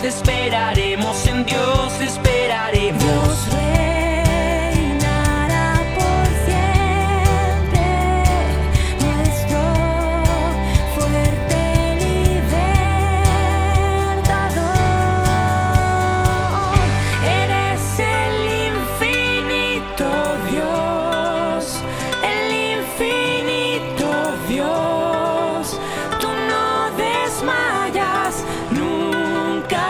esperaremos, en Dios esperaremos. Dios reinará por siempre, nuestro fuerte libertador. Eres el infinito Dios, el infinito Dios. Tú no desmayas, nunca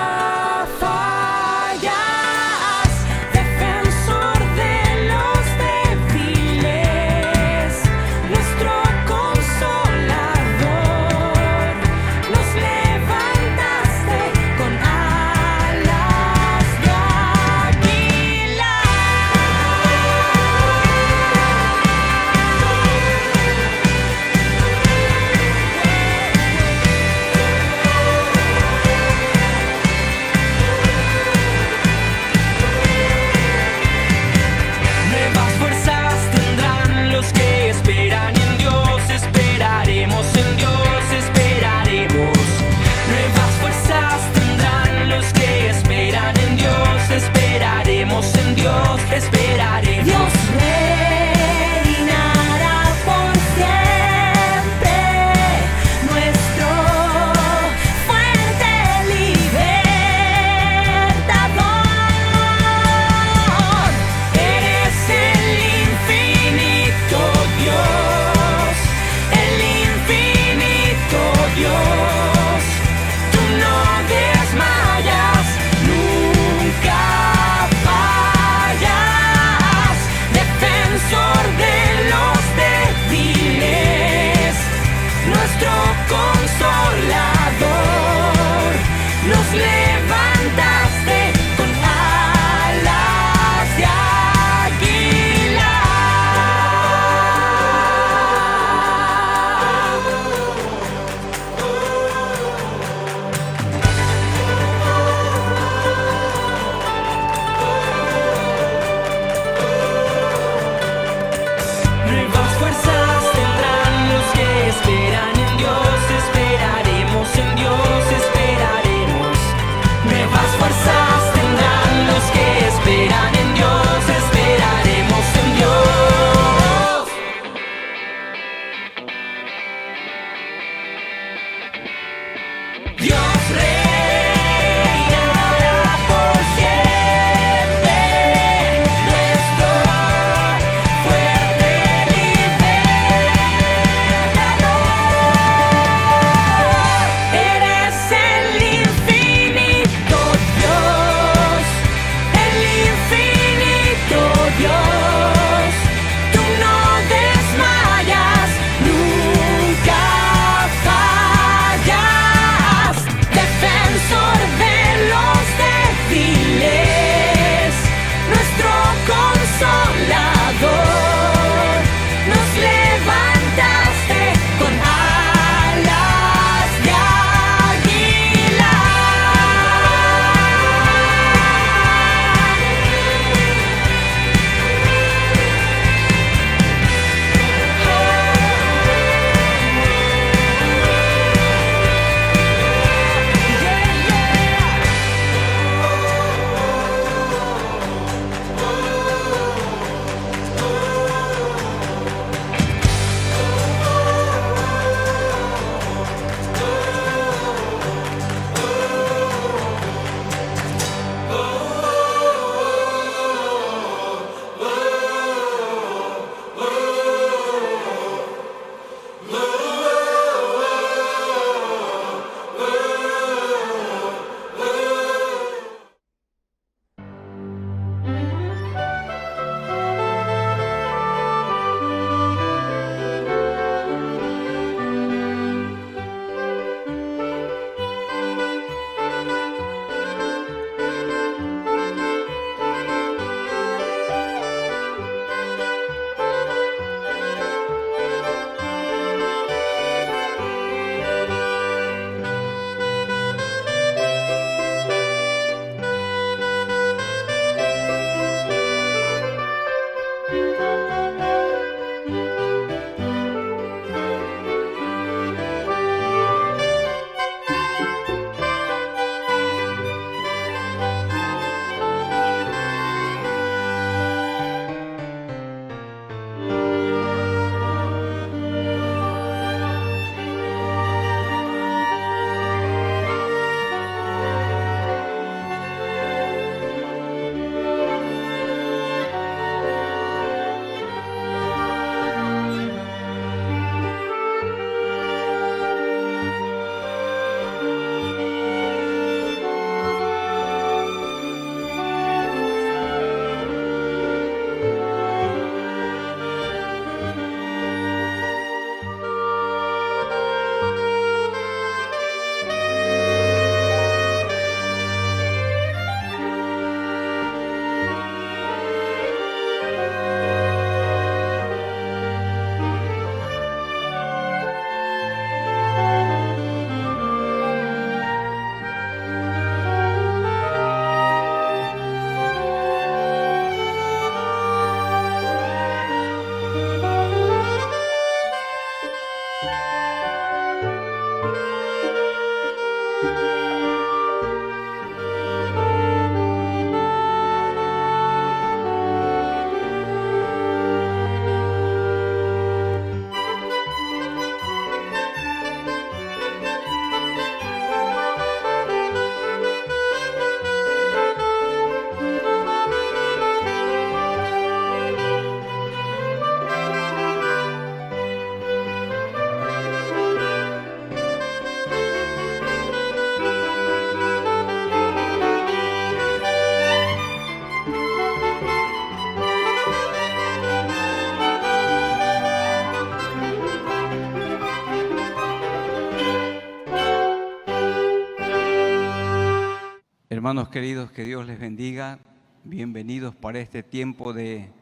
Hermanos queridos, que Dios les bendiga. Bienvenidos para este tiempo de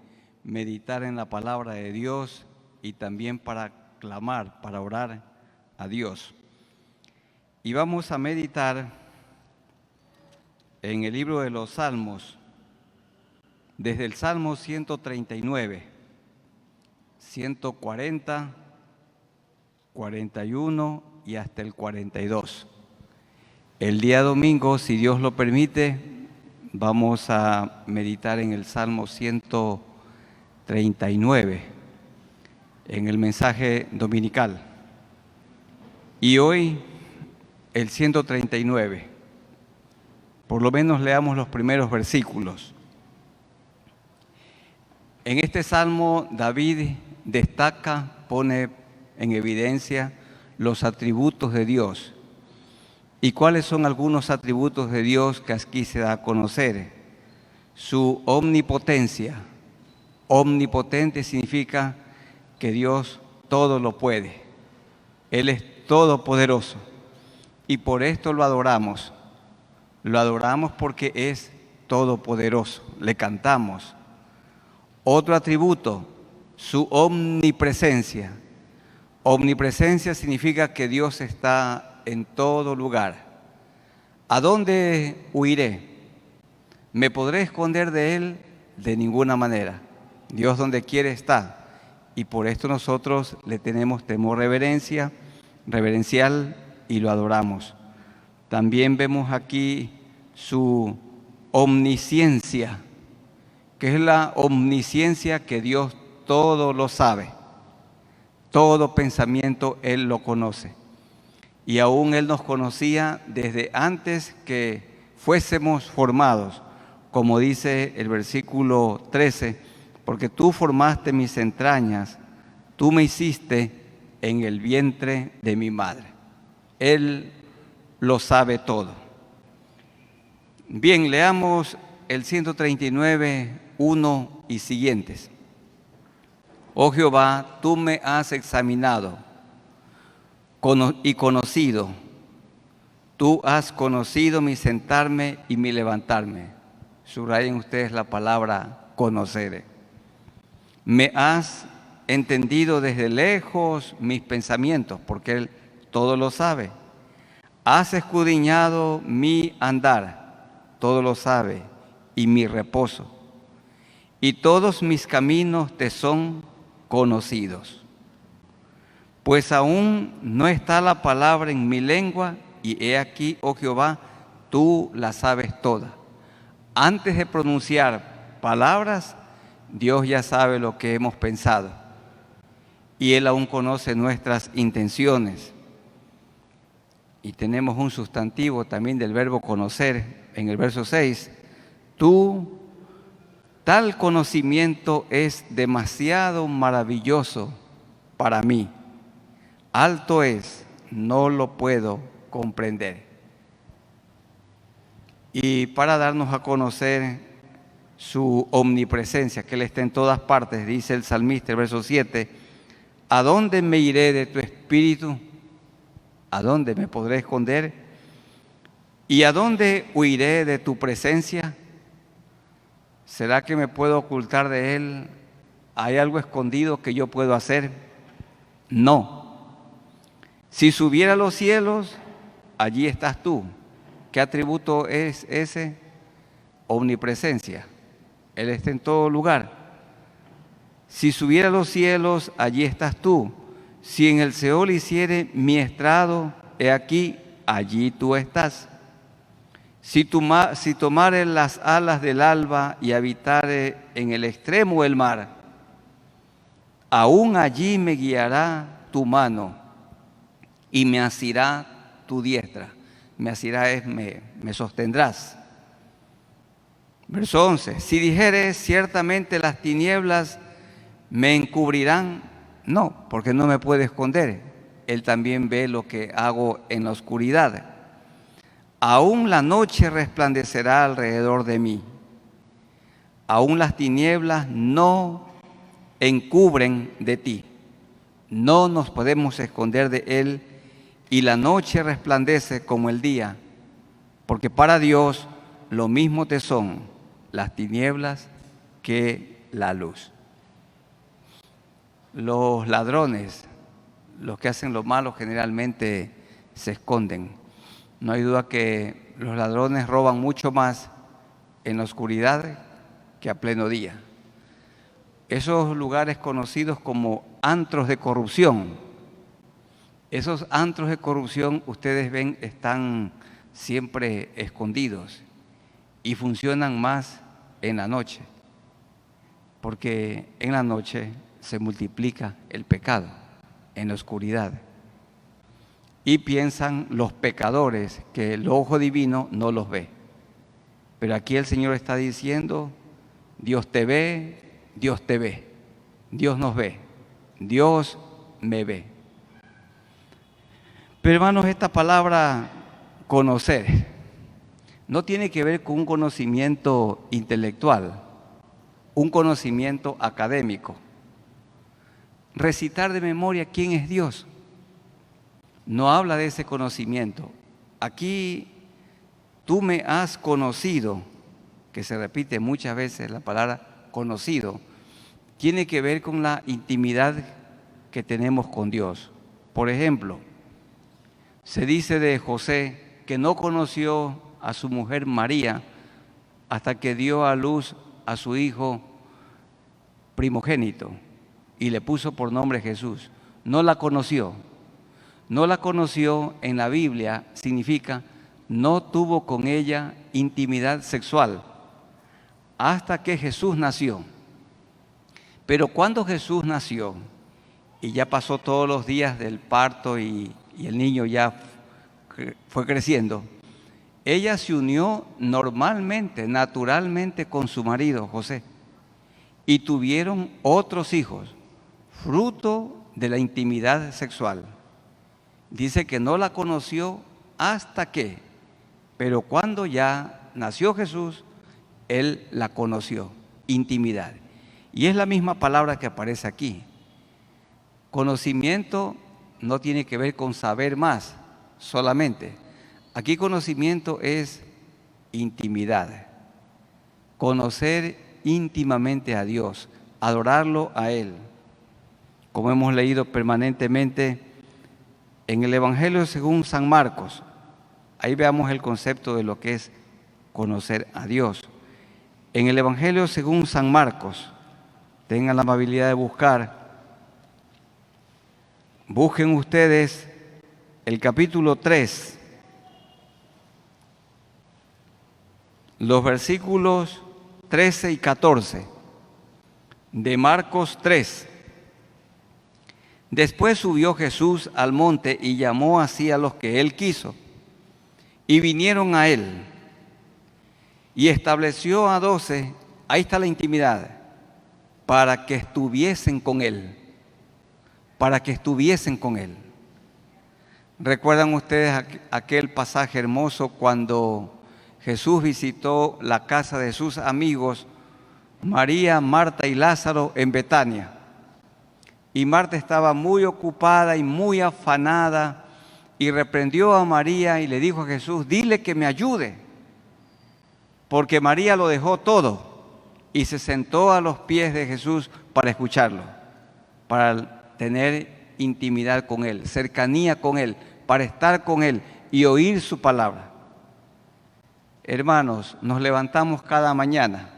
meditar en la palabra de Dios y también para clamar, para orar a Dios. Y vamos a meditar en el libro de los Salmos, desde el Salmo 139, 140, 41 y hasta el 42. El día domingo, si Dios lo permite, vamos a meditar en el Salmo 139, en el mensaje dominical. Y hoy, el 139. Por lo menos leamos los primeros versículos. En este salmo, David destaca, pone en evidencia los atributos de Dios. ¿Y cuáles son algunos atributos de Dios que aquí se da a conocer? Su omnipotencia. Omnipotente significa que Dios todo lo puede. Él es todopoderoso. Y por esto lo adoramos. Lo adoramos porque es todopoderoso. Le cantamos. Otro atributo, su omnipresencia. Omnipresencia significa que Dios está en todo lugar. ¿A dónde huiré? ¿Me podré esconder de Él? De ninguna manera. Dios donde quiere está. Y por esto nosotros le tenemos temor reverencial y lo adoramos. También vemos aquí su omnisciencia, que es la omnisciencia que Dios todo lo sabe. Todo pensamiento Él lo conoce. Y aún Él nos conocía desde antes que fuésemos formados, como dice el versículo 13, porque tú formaste mis entrañas, tú me hiciste en el vientre de mi madre. Él lo sabe todo. Bien, leamos el 139, 1 y siguientes. Oh Jehová, tú me has examinado y conocido. Tú has conocido mi sentarme y mi levantarme. Subrayen ustedes la palabra conocer. Me has entendido desde lejos mis pensamientos, porque Él todo lo sabe. Has escudriñado mi andar, todo lo sabe, y mi reposo. Y todos mis caminos te son conocidos. Pues aún no está la palabra en mi lengua, y he aquí, oh Jehová, tú la sabes toda. Antes de pronunciar palabras, Dios ya sabe lo que hemos pensado. Y Él aún conoce nuestras intenciones. Y tenemos un sustantivo también del verbo conocer en el verso 6. Tal conocimiento es demasiado maravilloso para mí. Alto es, no lo puedo comprender. Y para darnos a conocer su omnipresencia, que Él está en todas partes, dice el salmista, el verso 7, ¿a dónde me iré de tu espíritu? ¿A dónde me podré esconder? ¿Y a dónde huiré de tu presencia? ¿Será que me puedo ocultar de Él? ¿Hay algo escondido que yo puedo hacer? No. Si subiera a los cielos, allí estás tú. ¿Qué atributo es ese? Omnipresencia. Él está en todo lugar. Si subiera a los cielos, allí estás tú. Si en el Seol hiciere mi estrado, he aquí, allí tú estás. Si tomare las alas del alba y habitare en el extremo del mar, aún allí me guiará tu mano y me asirá tu diestra. Me asirá es me sostendrás. Verso 11. Si dijeres ciertamente las tinieblas me encubrirán, no, porque no me puede esconder. Él también ve lo que hago en la oscuridad. Aún la noche resplandecerá alrededor de mí. Aún las tinieblas no encubren de ti. No nos podemos esconder de Él, y la noche resplandece como el día, porque para Dios lo mismo te son las tinieblas que la luz. Los ladrones, los que hacen lo malo, generalmente se esconden. No hay duda que los ladrones roban mucho más en la oscuridad que a pleno día. Esos lugares conocidos como antros de corrupción, esos antros de corrupción, ustedes ven, están siempre escondidos y funcionan más en la noche, porque en la noche se multiplica el pecado, en la oscuridad. Y piensan los pecadores que el ojo divino no los ve. Pero aquí el Señor está diciendo, Dios te ve, Dios te ve, Dios nos ve, Dios me ve. Pero hermanos, esta palabra conocer no tiene que ver con un conocimiento intelectual, un conocimiento académico. Recitar de memoria quién es Dios no habla de ese conocimiento. Aquí tú me has conocido, que se repite muchas veces la palabra conocido, tiene que ver con la intimidad que tenemos con Dios. Por ejemplo, se dice de José que no conoció a su mujer María hasta que dio a luz a su hijo primogénito y le puso por nombre Jesús. No la conoció. No la conoció en la Biblia significa no tuvo con ella intimidad sexual hasta que Jesús nació. Pero cuando Jesús nació y ya pasó todos los días del parto y el niño ya fue creciendo, ella se unió normalmente, naturalmente con su marido José y tuvieron otros hijos, fruto de la intimidad sexual. Dice que no la conoció hasta que, pero cuando ya nació Jesús, él la conoció, intimidad. Y es la misma palabra que aparece aquí. Conocimiento no tiene que ver con saber más solamente. Aquí conocimiento es intimidad. Conocer íntimamente a Dios, adorarlo a Él. Como hemos leído permanentemente en el Evangelio según San Marcos, ahí veamos el concepto de lo que es conocer a Dios. En el Evangelio según San Marcos, tengan la amabilidad de busquen ustedes el capítulo 3, los versículos 13 y 14 de Marcos 3. Después subió Jesús al monte y llamó así a los que él quiso, y vinieron a él, y estableció a 12, ahí está la intimidad, para que estuviesen con él, para que estuviesen con él. ¿Recuerdan ustedes aquel pasaje hermoso cuando Jesús visitó la casa de sus amigos, María, Marta y Lázaro en Betania? Y Marta estaba muy ocupada y muy afanada y reprendió a María y le dijo a Jesús, dile que me ayude, porque María lo dejó todo y se sentó a los pies de Jesús para escucharlo, para tener intimidad con Él, cercanía con Él, para estar con Él y oír su palabra. Hermanos, nos levantamos cada mañana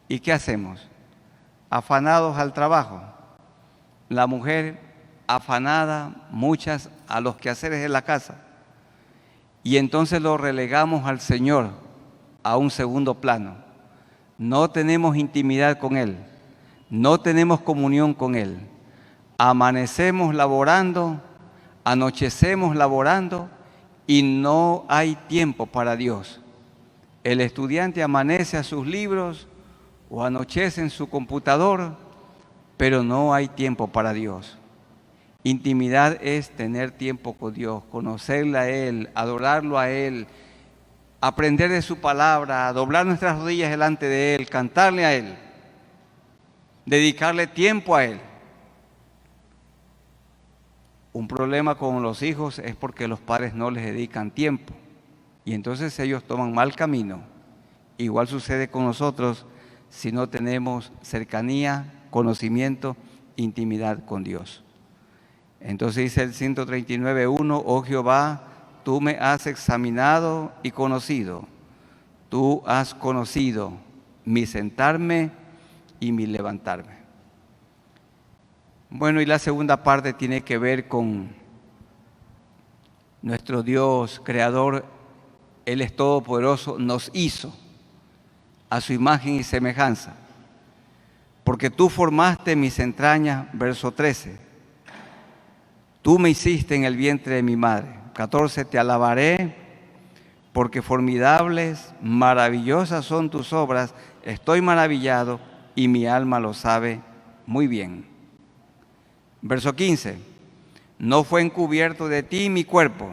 y ¿qué hacemos? Afanados al trabajo. La mujer afanada, muchas a los quehaceres de la casa. Y entonces lo relegamos al Señor a un segundo plano. No tenemos intimidad con Él, no tenemos comunión con Él. Amanecemos laborando, anochecemos laborando y no hay tiempo para Dios. El estudiante amanece a sus libros o anochece en su computador, pero no hay tiempo para Dios. Intimidad es tener tiempo con Dios, conocerle a Él, adorarlo a Él, aprender de su palabra, doblar nuestras rodillas delante de Él, cantarle a Él, dedicarle tiempo a Él. Un problema con los hijos es porque los padres no les dedican tiempo y entonces ellos toman mal camino igual sucede con nosotros si no tenemos cercanía, conocimiento, intimidad con Dios. Entonces dice el 139:1, oh Jehová, tú me has examinado y conocido. Tú has conocido mi sentarme y mi levantarme. Bueno, y la segunda parte tiene que ver con nuestro Dios creador. Él es todopoderoso, nos hizo a su imagen y semejanza. Porque tú formaste mis entrañas, verso 13. Tú me hiciste en el vientre de mi madre. 14, te alabaré, porque formidables, maravillosas son tus obras. Estoy maravillado y mi alma lo sabe muy bien. Verso 15, no fue encubierto de ti mi cuerpo,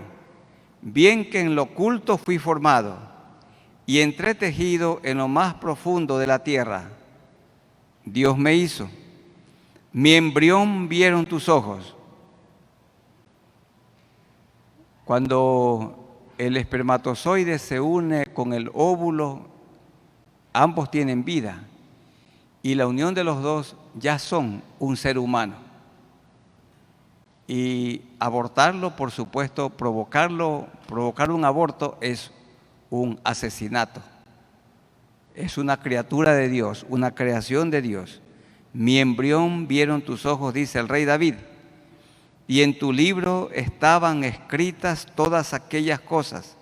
bien que en lo oculto fui formado y entretejido en lo más profundo de la tierra. Dios me hizo, mi embrión vieron tus ojos. Cuando el espermatozoide se une con el óvulo, ambos tienen vida y la unión de los dos ya son un ser humano. Y abortarlo, por supuesto, provocar un aborto es un asesinato. Es una criatura de Dios, una creación de Dios. Mi embrión vieron tus ojos, dice el rey David. Y en tu libro estaban escritas todas aquellas cosas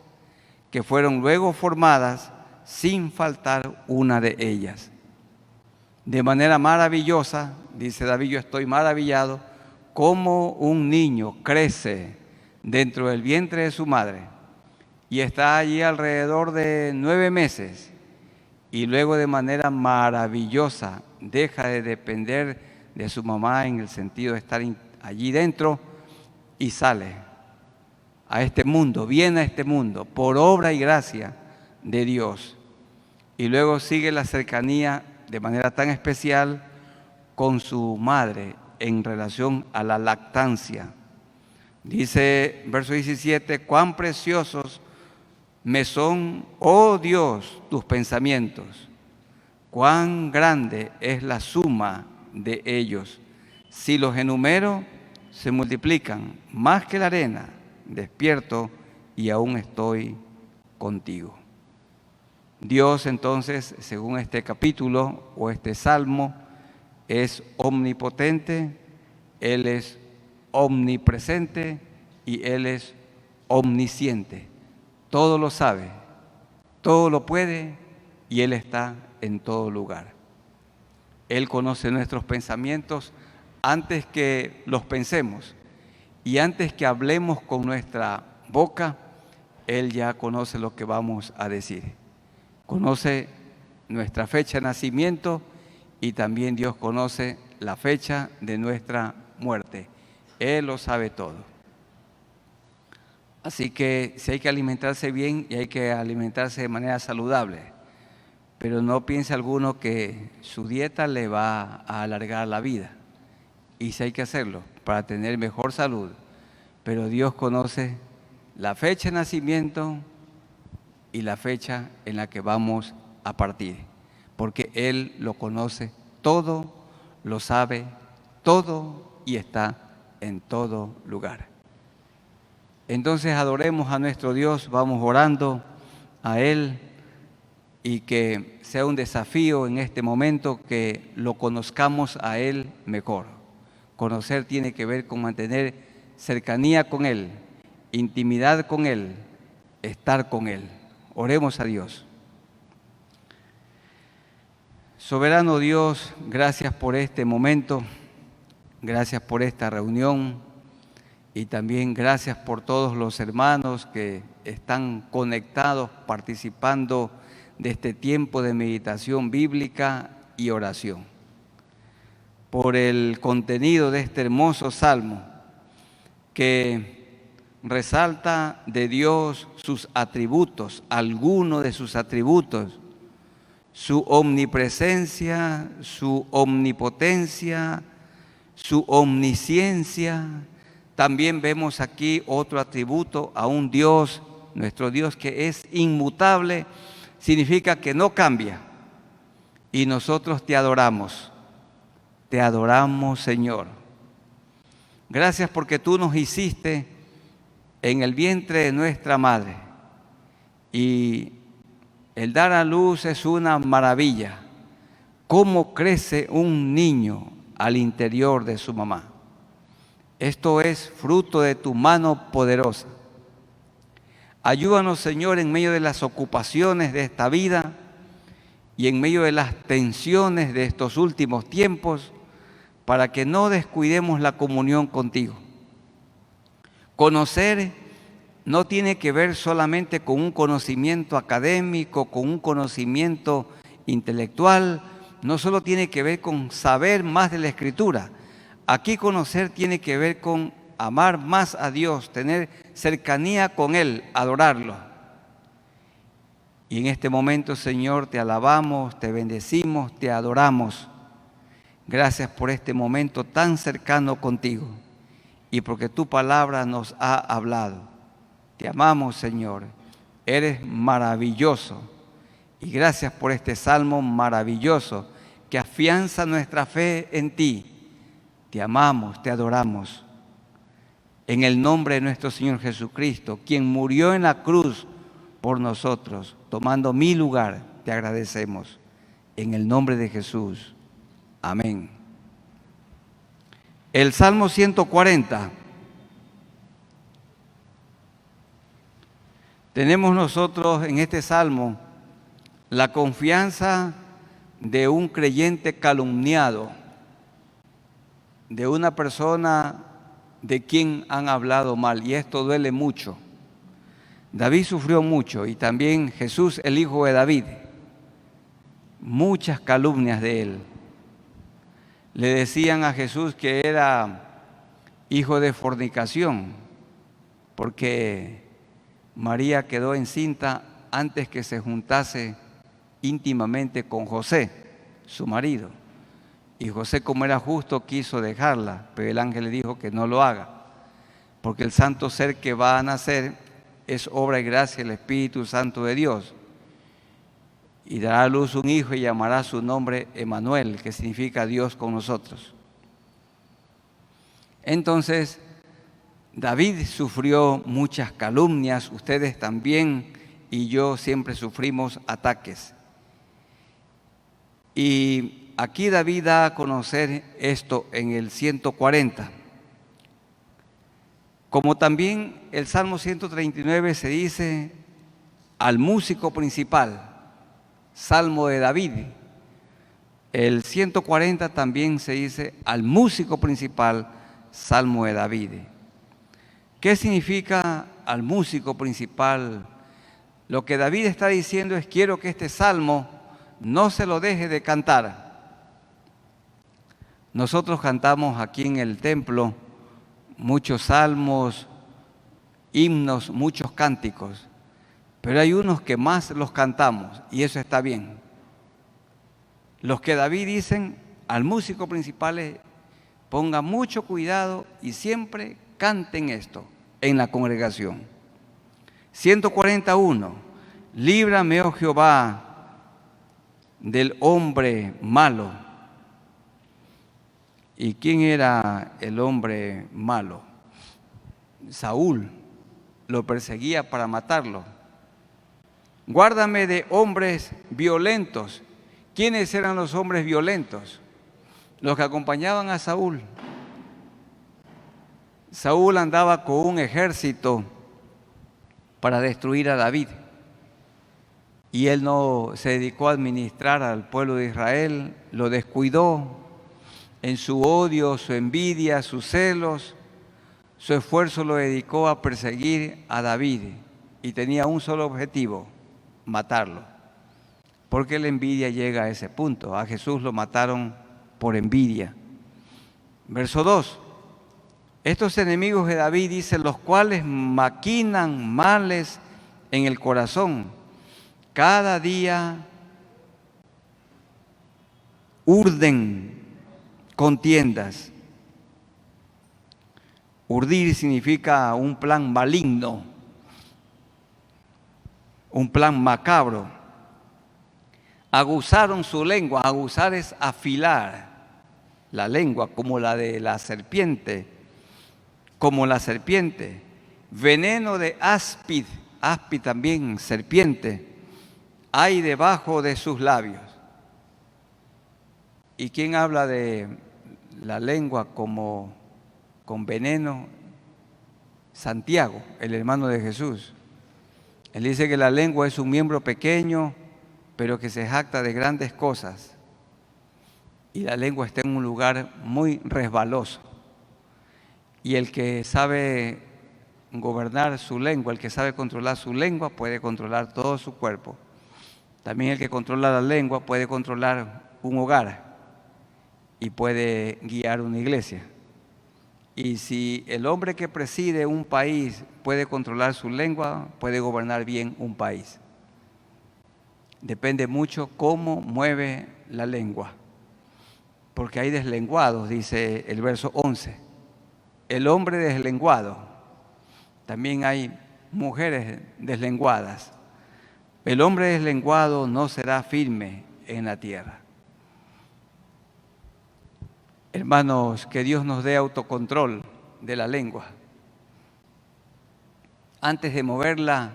que fueron luego formadas sin faltar una de ellas. De manera maravillosa, dice David, yo estoy maravillado, cómo un niño crece dentro del vientre de su madre y está allí alrededor de 9 meses y luego de manera maravillosa deja de depender de su mamá en el sentido de estar allí dentro y sale a este mundo, viene a este mundo por obra y gracia de Dios. Y luego sigue la cercanía de manera tan especial con su madre en relación a la lactancia. Dice, verso 17, cuán preciosos me son, oh Dios, tus pensamientos, cuán grande es la suma de ellos. Si los enumero, se multiplican más que la arena. Despierto y aún estoy contigo. Dios entonces, según este capítulo o este salmo, es omnipotente, Él es omnipresente y Él es omnisciente. Todo lo sabe, todo lo puede y Él está en todo lugar. Él conoce nuestros pensamientos antes que los pensemos y antes que hablemos con nuestra boca, Él ya conoce lo que vamos a decir. Conoce nuestra fecha de nacimiento y también Dios conoce la fecha de nuestra muerte. Él lo sabe todo. Así que si hay que alimentarse bien y hay que alimentarse de manera saludable, pero no piense alguno que su dieta le va a alargar la vida. Y si hay que hacerlo para tener mejor salud, pero Dios conoce la fecha de nacimiento y la fecha en la que vamos a partir, porque Él lo conoce todo, lo sabe todo y está en todo lugar. Entonces adoremos a nuestro Dios, vamos orando a Él y que sea un desafío en este momento que lo conozcamos a Él mejor. Conocer tiene que ver con mantener cercanía con Él, intimidad con Él, estar con Él. Oremos a Dios. Soberano Dios, gracias por este momento, gracias por esta reunión y también gracias por todos los hermanos que están conectados, participando de este tiempo de meditación bíblica y oración. Por el contenido de este hermoso salmo que resalta de Dios sus atributos, algunos de sus atributos, su omnipresencia, su omnipotencia, su omnisciencia. También vemos aquí otro atributo a un Dios, nuestro Dios que es inmutable, significa que no cambia. Y nosotros te adoramos. Te adoramos, Señor. Gracias porque tú nos hiciste en el vientre de nuestra madre. Y el dar a luz es una maravilla. ¿Cómo crece un niño al interior de su mamá? Esto es fruto de tu mano poderosa. Ayúdanos, Señor, en medio de las ocupaciones de esta vida y en medio de las tensiones de estos últimos tiempos, para que no descuidemos la comunión contigo. Conocer no tiene que ver solamente con un conocimiento académico, con un conocimiento intelectual, no solo tiene que ver con saber más de la Escritura. Aquí conocer tiene que ver con amar más a Dios, tener cercanía con Él, adorarlo. Y en este momento, Señor, te alabamos, te bendecimos, te adoramos. Gracias por este momento tan cercano contigo y porque tu palabra nos ha hablado. Te amamos, Señor. Eres maravilloso. Y gracias por este salmo maravilloso que afianza nuestra fe en ti. Te amamos, te adoramos. En el nombre de nuestro Señor Jesucristo, quien murió en la cruz por nosotros, tomando mi lugar, te agradecemos. En el nombre de Jesús. Amén. El Salmo 140. Tenemos nosotros en este salmo la confianza de un creyente calumniado, de una persona de quien han hablado mal, y esto duele mucho. David sufrió mucho, y también Jesús, el hijo de David, muchas calumnias de él. Le decían a Jesús que era hijo de fornicación, porque María quedó encinta antes que se juntase íntimamente con José, su marido. Y José, como era justo, quiso dejarla, pero el ángel le dijo que no lo haga, porque el santo ser que va a nacer es obra y gracia del Espíritu Santo de Dios. Y dará a luz un hijo y llamará su nombre Emmanuel, que significa Dios con nosotros. Entonces, David sufrió muchas calumnias, ustedes también y yo siempre sufrimos ataques. Y aquí David da a conocer esto en el 140. Como también el Salmo 139 se dice al músico principal, Salmo de David. El 140 también se dice al músico principal, Salmo de David. ¿Qué significa al músico principal? Lo que David está diciendo es: quiero que este salmo no se lo deje de cantar. Nosotros cantamos aquí en el templo muchos salmos, himnos, muchos cánticos, pero hay unos que más los cantamos y eso está bien. Los que David dicen al músico principal es: ponga mucho cuidado y siempre canten esto en la congregación. 141. Líbrame, oh Jehová, del hombre malo. ¿Y quién era el hombre malo? Saúl. Lo perseguía para matarlo. Guárdame de hombres violentos. ¿Quiénes eran los hombres violentos? Los que acompañaban a Saúl. Saúl andaba con un ejército para destruir a David. Y él no se dedicó a administrar al pueblo de Israel, lo descuidó en su odio, su envidia, sus celos. Su esfuerzo lo dedicó a perseguir a David y tenía un solo objetivo: matarlo. Porque la envidia llega a ese punto. A Jesús lo mataron por envidia. Verso 2. Estos enemigos de David, dicen, los cuales maquinan males en el corazón. Cada día urden contiendas. Urdir significa un plan maligno, un plan macabro. aguzaron su lengua. Aguzar es afilar la lengua como la de la serpiente, como la serpiente. Veneno de áspid, áspid también, serpiente, hay debajo de sus labios. ¿Y quién habla de la lengua como con veneno? Santiago, el hermano de Jesús. Él dice que la lengua es un miembro pequeño, pero que se jacta de grandes cosas. Y la lengua está en un lugar muy resbaloso. Y el que sabe gobernar su lengua, el que sabe controlar su lengua, puede controlar todo su cuerpo. También el que controla la lengua puede controlar un hogar y puede guiar una iglesia. Y si el hombre que preside un país puede controlar su lengua, puede gobernar bien un país. Depende mucho cómo mueve la lengua. Porque hay deslenguados, dice el verso 11. El hombre deslenguado. También hay mujeres deslenguadas. El hombre deslenguado no será firme en la tierra. Hermanos, que Dios nos dé autocontrol de la lengua. Antes de moverla,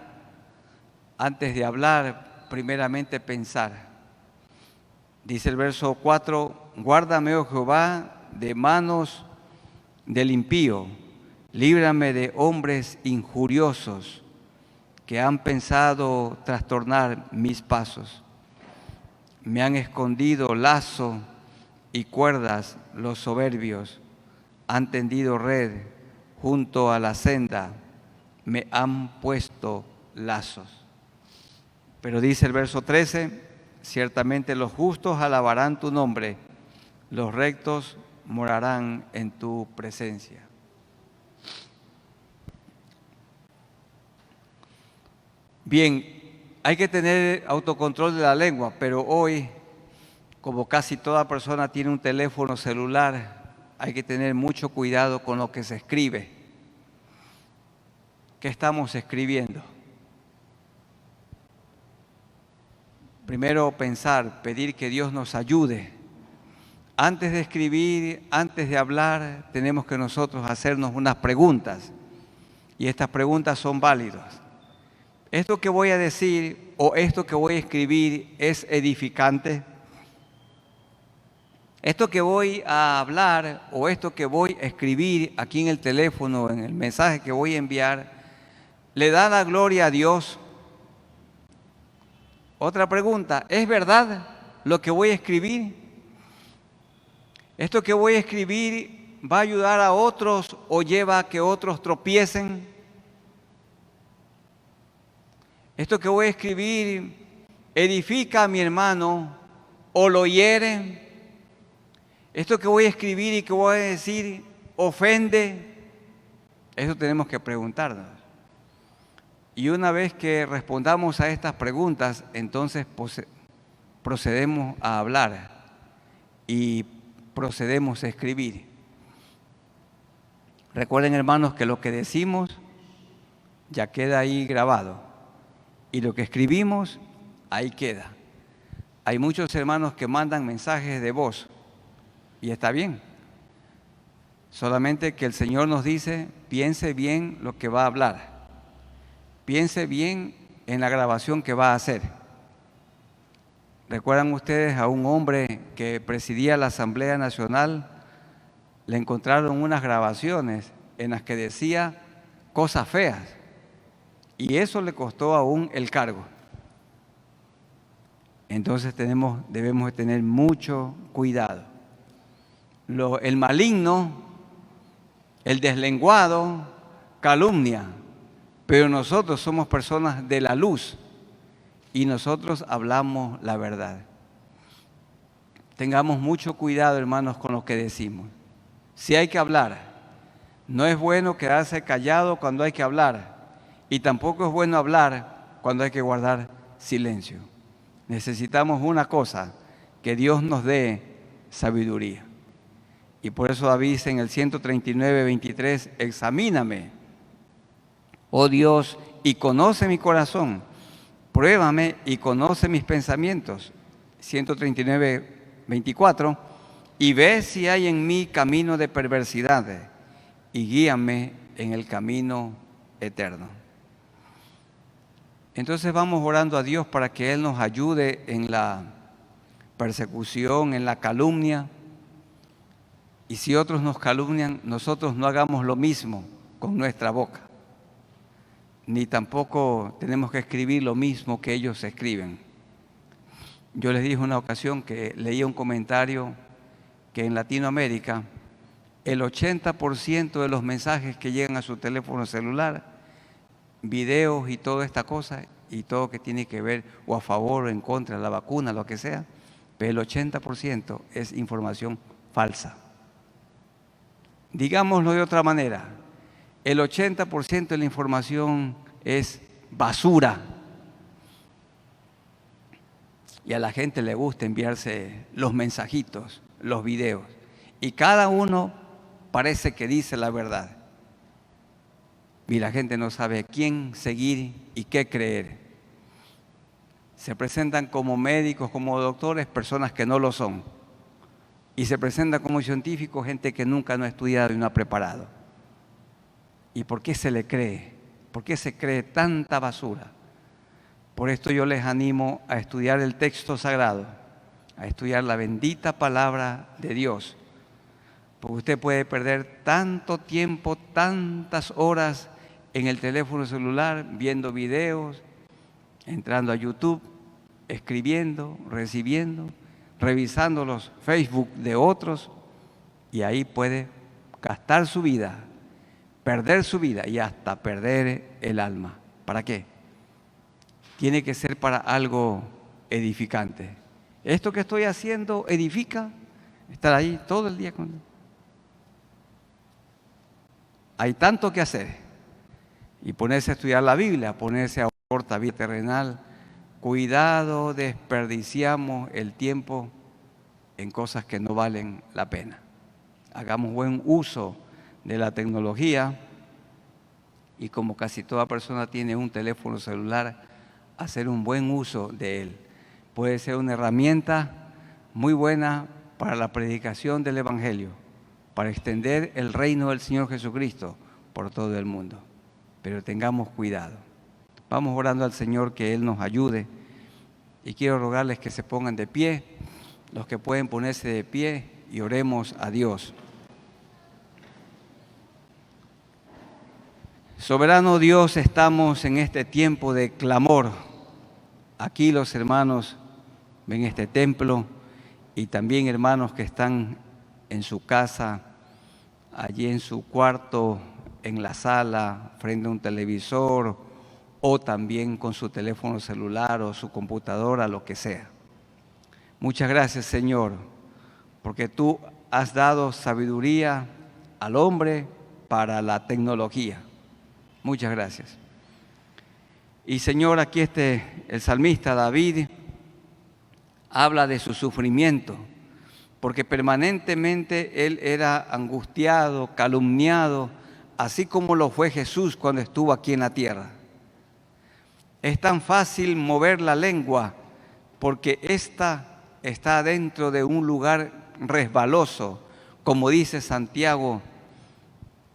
antes de hablar, primeramente pensar. Dice el verso 4, guárdame, oh Jehová, de manos del impío, líbrame de hombres injuriosos que han pensado trastornar mis pasos. Me han escondido lazo y cuerdas los soberbios, han tendido red junto a la senda, me han puesto lazos. Pero dice el verso 13, ciertamente los justos alabarán tu nombre, los rectos morarán en tu presencia. Bien, hay que tener autocontrol de la lengua, pero hoy, como casi toda persona tiene un teléfono celular, hay que tener mucho cuidado con lo que se escribe. ¿Qué estamos escribiendo? Primero pensar, pedir que Dios nos ayude. Antes de escribir, antes de hablar, tenemos que nosotros hacernos unas preguntas. Y estas preguntas son válidas. ¿Esto que voy a decir o esto que voy a escribir es edificante? ¿Esto que voy a hablar o esto que voy a escribir aquí en el teléfono, en el mensaje que voy a enviar, le da la gloria a Dios? Otra pregunta, ¿es verdad lo que voy a escribir? ¿Esto que voy a escribir va a ayudar a otros o lleva a que otros tropiecen? ¿Esto que voy a escribir edifica a mi hermano o lo hiere? ¿Esto que voy a escribir y que voy a decir ofende? Eso tenemos que preguntarnos. Y una vez que respondamos a estas preguntas, entonces procedemos a hablar y procedemos a escribir. Recuerden, hermanos, que lo que decimos ya queda ahí grabado y lo que escribimos ahí queda. Hay muchos hermanos que mandan mensajes de voz y está bien. Solamente que el Señor nos dice, piense bien lo que va a hablar. Piense bien en la grabación que va a hacer. ¿Recuerdan ustedes a un hombre que presidía la Asamblea Nacional? Le encontraron unas grabaciones en las que decía cosas feas y eso le costó aún el cargo. Entonces debemos de tener mucho cuidado. El maligno, el deslenguado, calumnia. Pero nosotros somos personas de la luz y nosotros hablamos la verdad. Tengamos mucho cuidado, hermanos, con lo que decimos. Si hay que hablar, no es bueno quedarse callado cuando hay que hablar y tampoco es bueno hablar cuando hay que guardar silencio. Necesitamos una cosa, que Dios nos dé sabiduría. Y por eso David dice en el 139:23, examíname, oh Dios, y conoce mi corazón, pruébame y conoce mis pensamientos, 139, 24, y ve si hay en mí camino de perversidad y guíame en el camino eterno. Entonces vamos orando a Dios para que Él nos ayude en la persecución, en la calumnia. Y si otros nos calumnian, nosotros no hagamos lo mismo con nuestra boca. Ni tampoco tenemos que escribir lo mismo que ellos escriben. Yo les dije una ocasión que leía un comentario que en Latinoamérica el 80% de los mensajes que llegan a su teléfono celular, videos y toda esta cosa, y todo que tiene que ver o a favor o en contra de la vacuna, lo que sea, pero el 80% es información falsa. Digámoslo de otra manera, el 80% de la información es basura. Y a la gente le gusta enviarse los mensajitos, los videos. Y cada uno parece que dice la verdad. Y la gente no sabe quién seguir y qué creer. Se presentan como médicos, como doctores, personas que no lo son. Y se presentan como científicos, gente que nunca no ha estudiado y no ha preparado. ¿Y por qué se le cree? ¿Por qué se cree tanta basura? Por esto yo les animo a estudiar el texto sagrado, a estudiar la bendita palabra de Dios. Porque usted puede perder tanto tiempo, tantas horas en el teléfono celular, viendo videos, entrando a YouTube, escribiendo, recibiendo, revisando los Facebook de otros, y ahí puede gastar su vida, perder su vida y hasta perder el alma. ¿Para qué? Tiene que ser para algo edificante. Esto que estoy haciendo edifica, estar ahí todo el día con... Hay tanto que hacer. Y ponerse a estudiar la Biblia, ponerse a corta vida terrenal. Cuidado, desperdiciamos el tiempo en cosas que no valen la pena. Hagamos buen uso de la tecnología y como casi toda persona tiene un teléfono celular, hacer un buen uso de él. Puede ser una herramienta muy buena para la predicación del Evangelio, para extender el reino del Señor Jesucristo por todo el mundo. Pero tengamos cuidado. Vamos orando al Señor que Él nos ayude y quiero rogarles que se pongan de pie, los que pueden ponerse de pie y oremos a Dios. Soberano Dios, estamos en este tiempo de clamor. Aquí los hermanos ven este templo y también hermanos que están en su casa, allí en su cuarto, en la sala, frente a un televisor o también con su teléfono celular o su computadora, lo que sea. Muchas gracias, Señor, porque tú has dado sabiduría al hombre para la tecnología. Muchas gracias. Y Señor, aquí el salmista David habla de su sufrimiento, porque permanentemente él era angustiado, calumniado, así como lo fue Jesús cuando estuvo aquí en la tierra. Es tan fácil mover la lengua, porque ésta está dentro de un lugar resbaloso, como dice Santiago,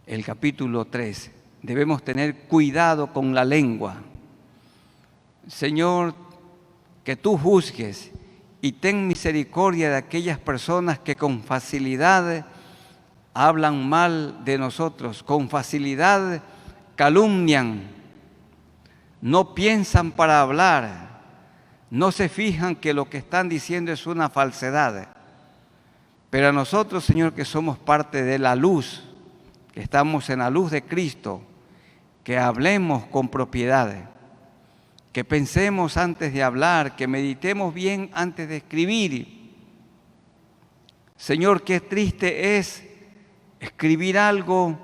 el capítulo 3. Debemos tener cuidado con la lengua. Señor, que tú juzgues y ten misericordia de aquellas personas que con facilidad hablan mal de nosotros, con facilidad calumnian, no piensan para hablar, no se fijan que lo que están diciendo es una falsedad. Pero a nosotros, Señor, que somos parte de la luz, que estamos en la luz de Cristo, que hablemos con propiedad, que pensemos antes de hablar, que meditemos bien antes de escribir. Señor, qué triste es escribir algo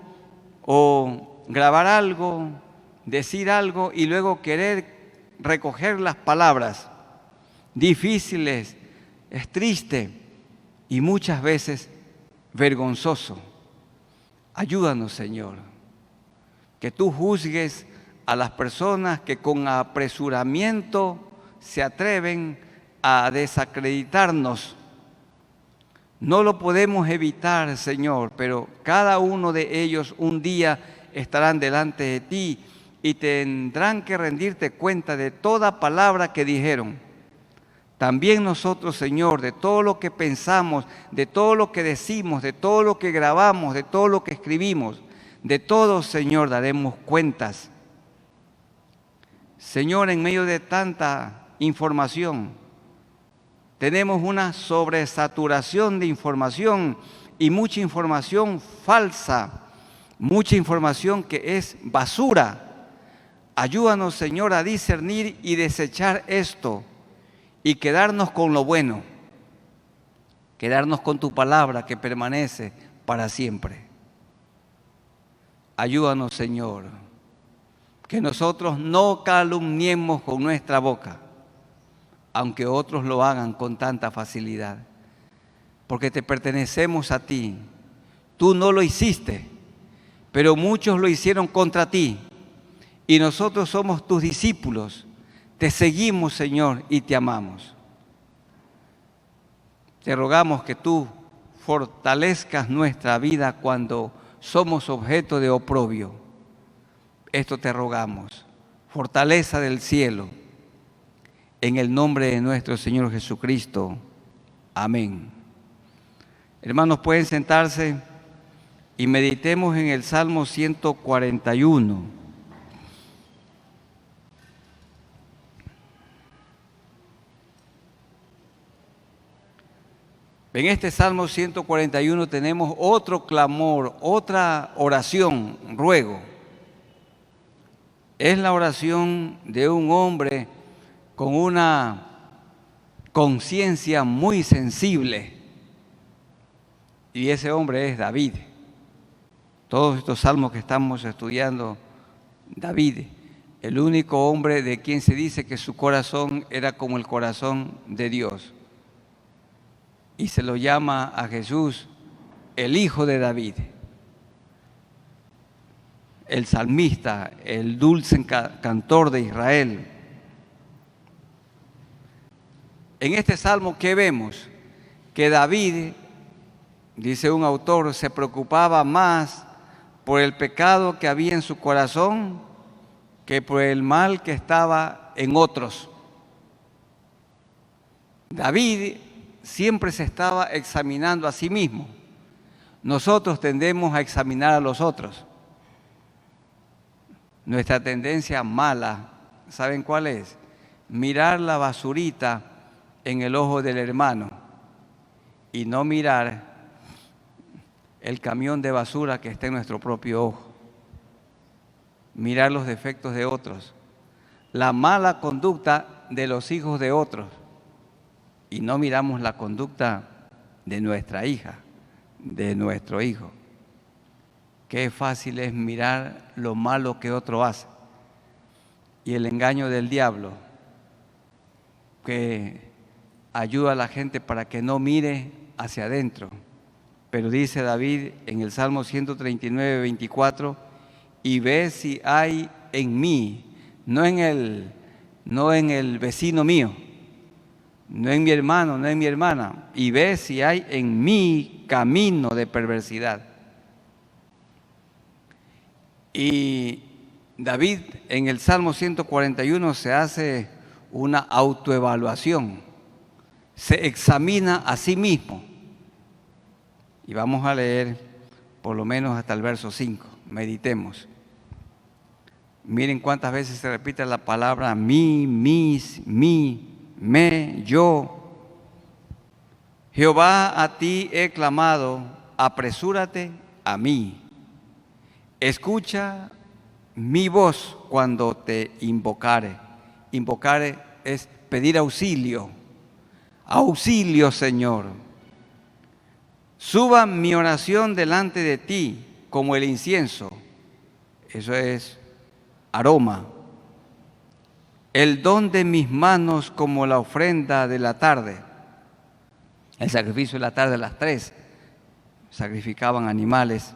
o grabar algo, decir algo y luego querer recoger las palabras. Difíciles, es triste y muchas veces vergonzoso. Ayúdanos, Señor, que tú juzgues a las personas que con apresuramiento se atreven a desacreditarnos. No lo podemos evitar, Señor, pero cada uno de ellos un día estarán delante de ti y tendrán que rendirte cuenta de toda palabra que dijeron. También nosotros, Señor, de todo lo que pensamos, de todo lo que decimos, de todo lo que grabamos, de todo lo que escribimos, de todo, Señor, daremos cuentas. Señor, en medio de tanta información, tenemos una sobresaturación de información y mucha información falsa, mucha información que es basura. Ayúdanos, Señor, a discernir y desechar esto y quedarnos con lo bueno, quedarnos con tu palabra que permanece para siempre. Ayúdanos, Señor, que nosotros no calumniemos con nuestra boca, aunque otros lo hagan con tanta facilidad, porque te pertenecemos a ti. Tú no lo hiciste, pero muchos lo hicieron contra ti, y nosotros somos tus discípulos. Te seguimos, Señor, y te amamos. Te rogamos que tú fortalezcas nuestra vida cuando somos objeto de oprobio. Esto te rogamos. Fortaleza del cielo. En el nombre de nuestro Señor Jesucristo. Amén. Hermanos, pueden sentarse y meditemos en el Salmo 141. En este Salmo 141 tenemos otro clamor, otra oración, ruego. Es la oración de un hombre con una conciencia muy sensible. Y ese hombre es David. Todos estos salmos que estamos estudiando, David, el único hombre de quien se dice que su corazón era como el corazón de Dios. Y se lo llama a Jesús el Hijo de David, el salmista, el dulce cantor de Israel. En este salmo, ¿qué vemos? Que David, dice un autor, se preocupaba más por el pecado que había en su corazón que por el mal que estaba en otros. David siempre se estaba examinando a sí mismo. Nosotros tendemos a examinar a los otros. Nuestra tendencia mala, ¿saben cuál es? Mirar la basurita en el ojo del hermano y no mirar el camión de basura que está en nuestro propio ojo. Mirar los defectos de otros, la mala conducta de los hijos de otros. Y no miramos la conducta de nuestra hija, de nuestro hijo. Qué fácil es mirar lo malo que otro hace. Y el engaño del diablo, que ayuda a la gente para que no mire hacia adentro. Pero dice David en el Salmo 139, 24, y ve si hay en mí, no en el vecino mío, no en mi hermano, no en mi hermana, y ve si hay en mí camino de perversidad. Y David en el Salmo 141 se hace una autoevaluación, se examina a sí mismo. Y vamos a leer por lo menos hasta el verso 5, meditemos. Miren cuántas veces se repite la palabra mí, mis, mí, me, yo. Jehová, a ti he clamado, apresúrate a mí. Escucha mi voz cuando te invocare. Invocare es pedir auxilio. Auxilio, Señor. Suba mi oración delante de ti como el incienso. Eso es aroma. El don de mis manos como la ofrenda de la tarde. El sacrificio de la tarde a las 3. Sacrificaban animales.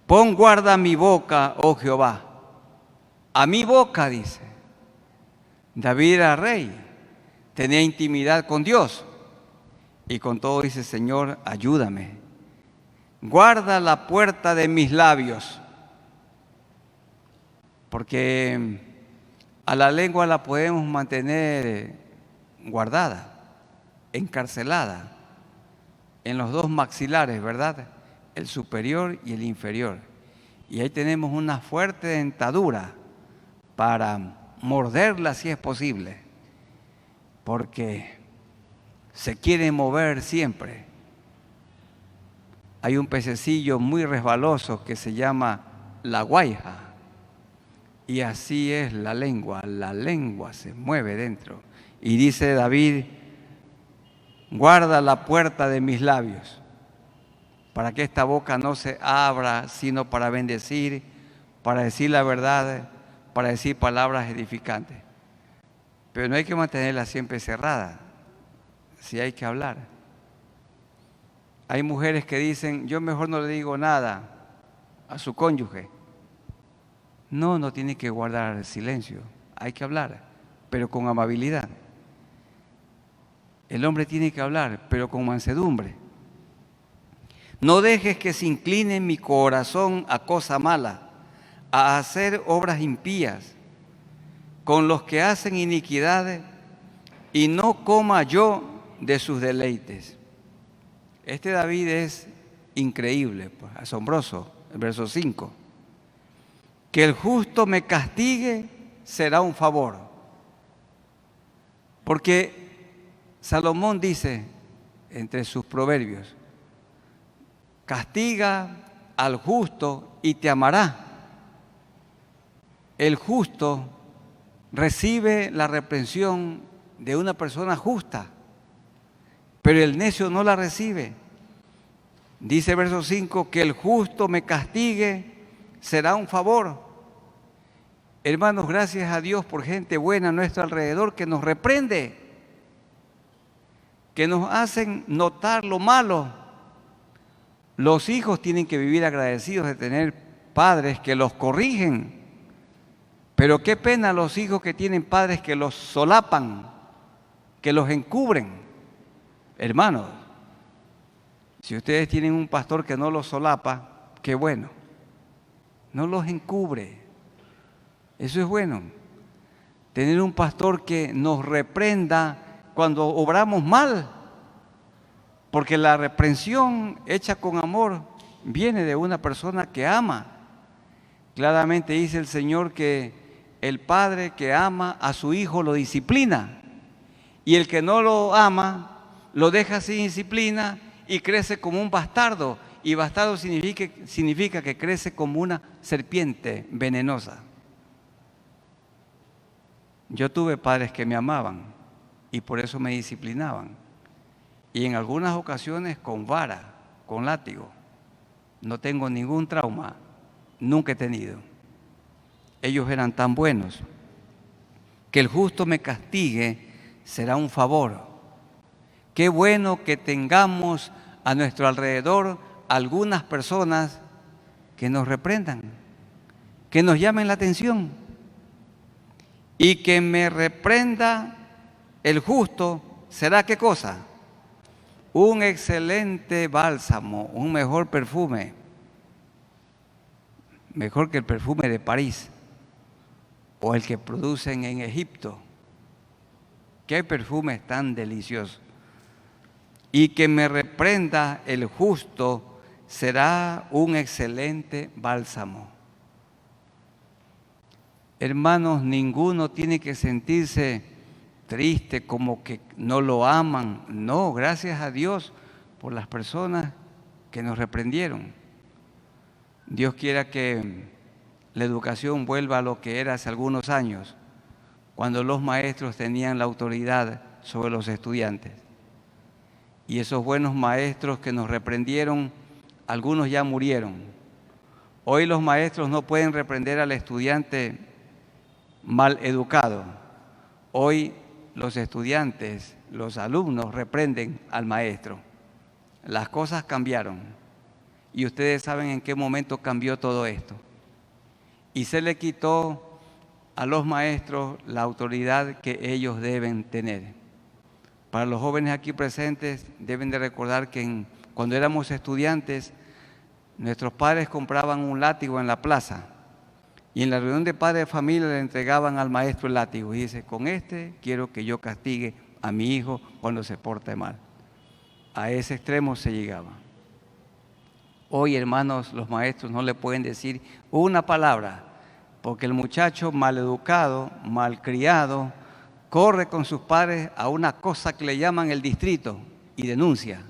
Pon guarda a mi boca, oh Jehová. A mi boca, dice. David era rey. tenía intimidad con Dios. Y con todo dice, Señor, ayúdame. Guarda la puerta de mis labios. Porque a la lengua la podemos mantener guardada, encarcelada, en los dos maxilares, ¿verdad? El superior y el inferior. Y ahí tenemos una fuerte dentadura para morderla si es posible, porque se quiere mover siempre. Hay un pececillo muy resbaloso que se llama la guaija, y así es la lengua se mueve dentro. Y dice David, guarda la puerta de mis labios, para que esta boca no se abra, sino para bendecir, para decir la verdad, para decir palabras edificantes. Pero no hay que mantenerla siempre cerrada, si hay que hablar. Hay mujeres que dicen, yo mejor no le digo nada a su cónyuge. No, no tiene que guardar silencio, hay que hablar, pero con amabilidad. El hombre tiene que hablar, pero con mansedumbre. No dejes que se incline mi corazón a cosa mala, a hacer obras impías, con los que hacen iniquidades, y no coma yo de sus deleites. Este David es increíble, pues, asombroso. El verso 5. Que el justo me castigue será un favor. Porque Salomón dice entre sus proverbios, castiga al justo y te amará. El justo recibe la reprensión de una persona justa, pero el necio no la recibe. Dice el verso 5, que el justo me castigue será un favor. Hermanos, gracias a Dios por gente buena a nuestro alrededor que nos reprende, que nos hacen notar lo malo. Los hijos tienen que vivir agradecidos de tener padres que los corrigen, pero qué pena los hijos que tienen padres que los solapan, que los encubren. Hermanos, si ustedes tienen un pastor que no los solapa, qué bueno, no los encubre, eso es bueno. Tener un pastor que nos reprenda cuando obramos mal, porque la reprensión hecha con amor viene de una persona que ama. Claramente dice el Señor que el padre que ama a su hijo lo disciplina, y el que no lo ama lo deja sin disciplina y crece como un bastardo, y bastardo significa que crece como una serpiente venenosa. Yo tuve padres que me amaban y por eso me disciplinaban, y en algunas ocasiones con vara, con látigo. No tengo ningún trauma, nunca he tenido. Ellos eran tan buenos. Que el justo me castigue será un favor. Qué bueno que tengamos a nuestro alrededor algunas personas que nos reprendan, que nos llamen la atención, y que me reprenda el justo será ¿qué cosa? Un excelente bálsamo, un mejor perfume, mejor que el perfume de París o el que producen en Egipto. Qué perfumes tan deliciosos. Y que me reprenda el justo será un excelente bálsamo. Hermanos, ninguno tiene que sentirse triste como que no lo aman. No, gracias a Dios por las personas que nos reprendieron. Dios quiera que la educación vuelva a lo que era hace algunos años, cuando los maestros tenían la autoridad sobre los estudiantes. Y esos buenos maestros que nos reprendieron, algunos ya murieron. Hoy los maestros no pueden reprender al estudiante mal educado. Hoy los estudiantes, los alumnos reprenden al maestro. Las cosas cambiaron y ustedes saben en qué momento cambió todo esto. Y se le quitó a los maestros la autoridad que ellos deben tener. Para los jóvenes aquí presentes, deben de recordar que cuando éramos estudiantes, nuestros padres compraban un látigo en la plaza y en la reunión de padres de familia le entregaban al maestro el látigo y dice, con este quiero que yo castigue a mi hijo cuando se porte mal. A ese extremo se llegaba. Hoy, hermanos, los maestros no le pueden decir una palabra, porque el muchacho maleducado, malcriado, corre con sus padres a una cosa que le llaman el distrito y denuncia.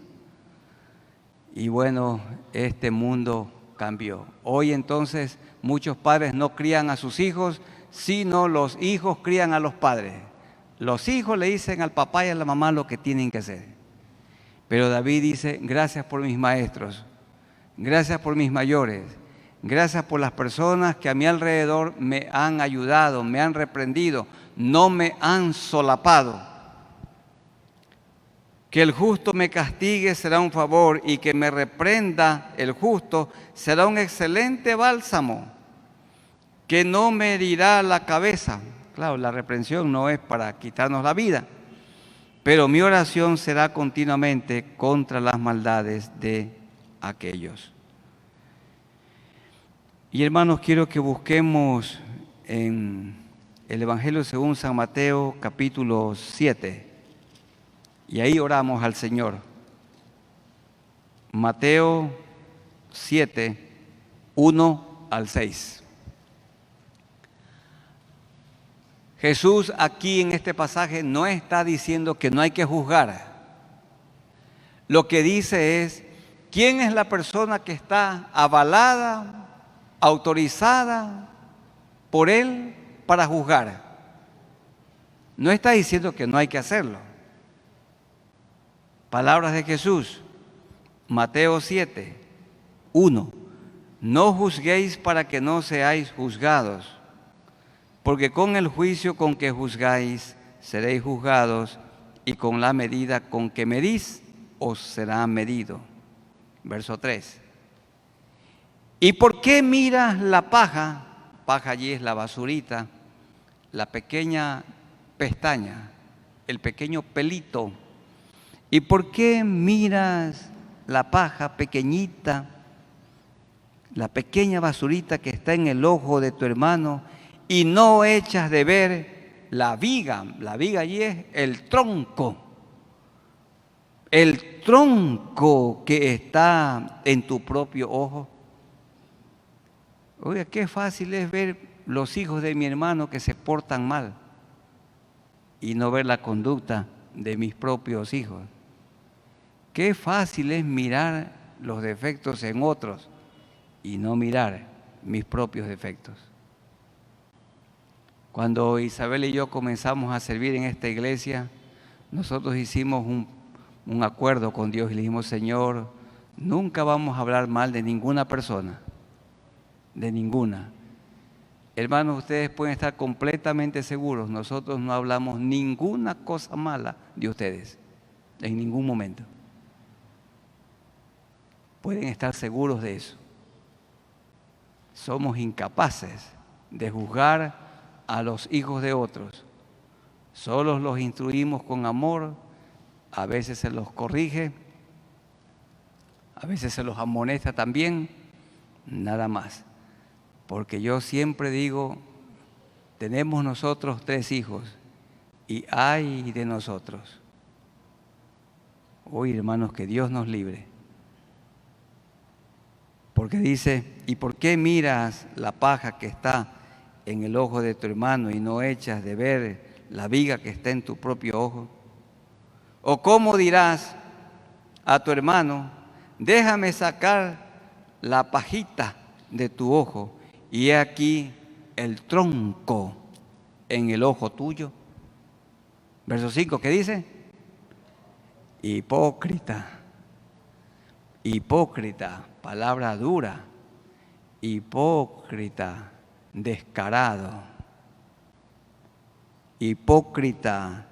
Y bueno, este mundo cambió. Hoy entonces muchos padres no crían a sus hijos, sino los hijos crían a los padres. Los hijos le dicen al papá y a la mamá lo que tienen que hacer. Pero David dice, gracias por mis maestros, gracias por mis mayores, gracias por las personas que a mi alrededor me han ayudado, me han reprendido, no me han solapado. Que el justo me castigue será un favor y que me reprenda el justo será un excelente bálsamo que no me herirá la cabeza. Claro, la reprensión no es para quitarnos la vida, pero mi oración será continuamente contra las maldades de aquellos. Y hermanos, quiero que busquemos en el Evangelio según San Mateo, capítulo 7. Y ahí oramos al Señor. Mateo 7, 1 al 6. Jesús aquí en este pasaje no está diciendo que no hay que juzgar. Lo que dice es, ¿quién es la persona que está avalada, autorizada por Él para juzgar? No está diciendo que no hay que hacerlo. Palabras de Jesús, Mateo 7, 1. No juzguéis para que no seáis juzgados, porque con el juicio con que juzgáis seréis juzgados, y con la medida con que medís os será medido. Verso 3. ¿Y por qué miras la paja? Paja allí es la basurita, la pequeña pestaña, el pequeño pelito. ¿Y por qué miras la paja pequeñita, la pequeña basurita que está en el ojo de tu hermano y no echas de ver la viga? La viga allí es el tronco que está en tu propio ojo. Oiga, qué fácil es ver los hijos de mi hermano que se portan mal y no ver la conducta de mis propios hijos. Qué fácil es mirar los defectos en otros y no mirar mis propios defectos. Cuando Isabel y yo comenzamos a servir en esta iglesia, nosotros hicimos un acuerdo con Dios y le dijimos, Señor, nunca vamos a hablar mal de ninguna persona, de ninguna. Hermanos, ustedes pueden estar completamente seguros, nosotros no hablamos ninguna cosa mala de ustedes, en ningún momento. Pueden estar seguros de eso. Somos incapaces de juzgar a los hijos de otros. Solo los instruimos con amor, a veces se los corrige, a veces se los amonesta también, nada más. Porque yo siempre digo, tenemos nosotros 3 hijos y ay de nosotros. Hoy, hermanos, que Dios nos libre. Porque dice, ¿y por qué miras la paja que está en el ojo de tu hermano y no echas de ver la viga que está en tu propio ojo? ¿O cómo dirás a tu hermano, déjame sacar la pajita de tu ojo y he aquí el tronco en el ojo tuyo? Verso 5, ¿qué dice? Hipócrita. Hipócrita, palabra dura, hipócrita, descarado. Hipócrita,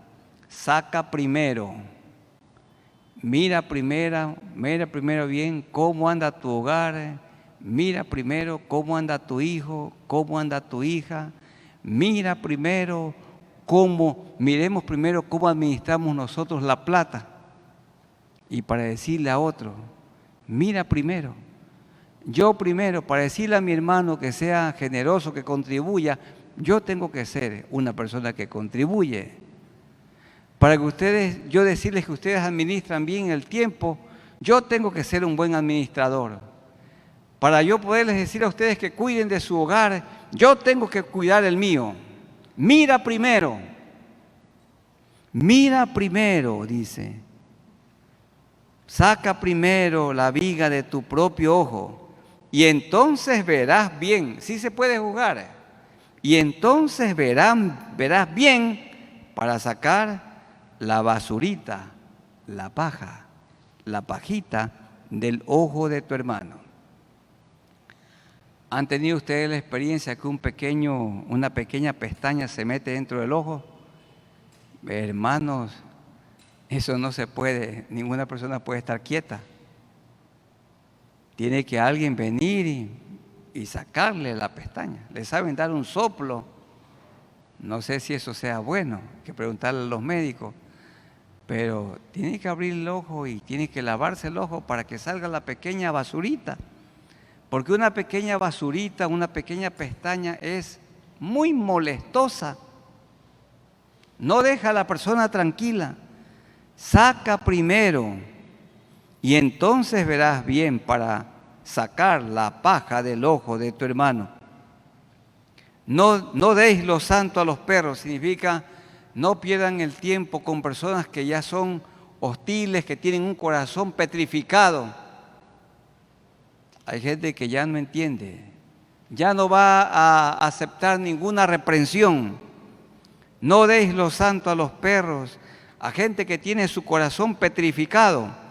saca primero, mira primero bien cómo anda tu hogar, mira primero cómo anda tu hijo, cómo anda tu hija, mira primero miremos primero cómo administramos nosotros la plata. Y para decirle a otro, mira primero. Yo primero, para decirle a mi hermano que sea generoso, que contribuya, yo tengo que ser una persona que contribuye. Para que yo decirles que ustedes administran bien el tiempo, yo tengo que ser un buen administrador. Para yo poderles decir a ustedes que cuiden de su hogar, yo tengo que cuidar el mío. Mira primero, dice. Saca primero la viga de tu propio ojo y entonces verás bien. Sí se puede jugar. Y entonces verás bien para sacar la basurita, la paja, la pajita del ojo de tu hermano. ¿Han tenido ustedes la experiencia que una pequeña pestaña se mete dentro del ojo? Hermanos, eso no se puede, ninguna persona puede estar quieta. Tiene que alguien venir y sacarle la pestaña. Le saben dar un soplo. No sé si eso sea bueno, hay que preguntarle a los médicos. Pero tiene que abrir el ojo y tiene que lavarse el ojo para que salga la pequeña basurita. Porque una pequeña basurita, una pequeña pestaña es muy molestosa. No deja a la persona tranquila. Saca primero y entonces verás bien para sacar la paja del ojo de tu hermano. No deis lo santo a los perros, significa no pierdan el tiempo con personas que ya son hostiles, que tienen un corazón petrificado. Hay gente que ya no entiende, ya no va a aceptar ninguna reprensión. No deis lo santo a los perros, a gente que tiene su corazón petrificado.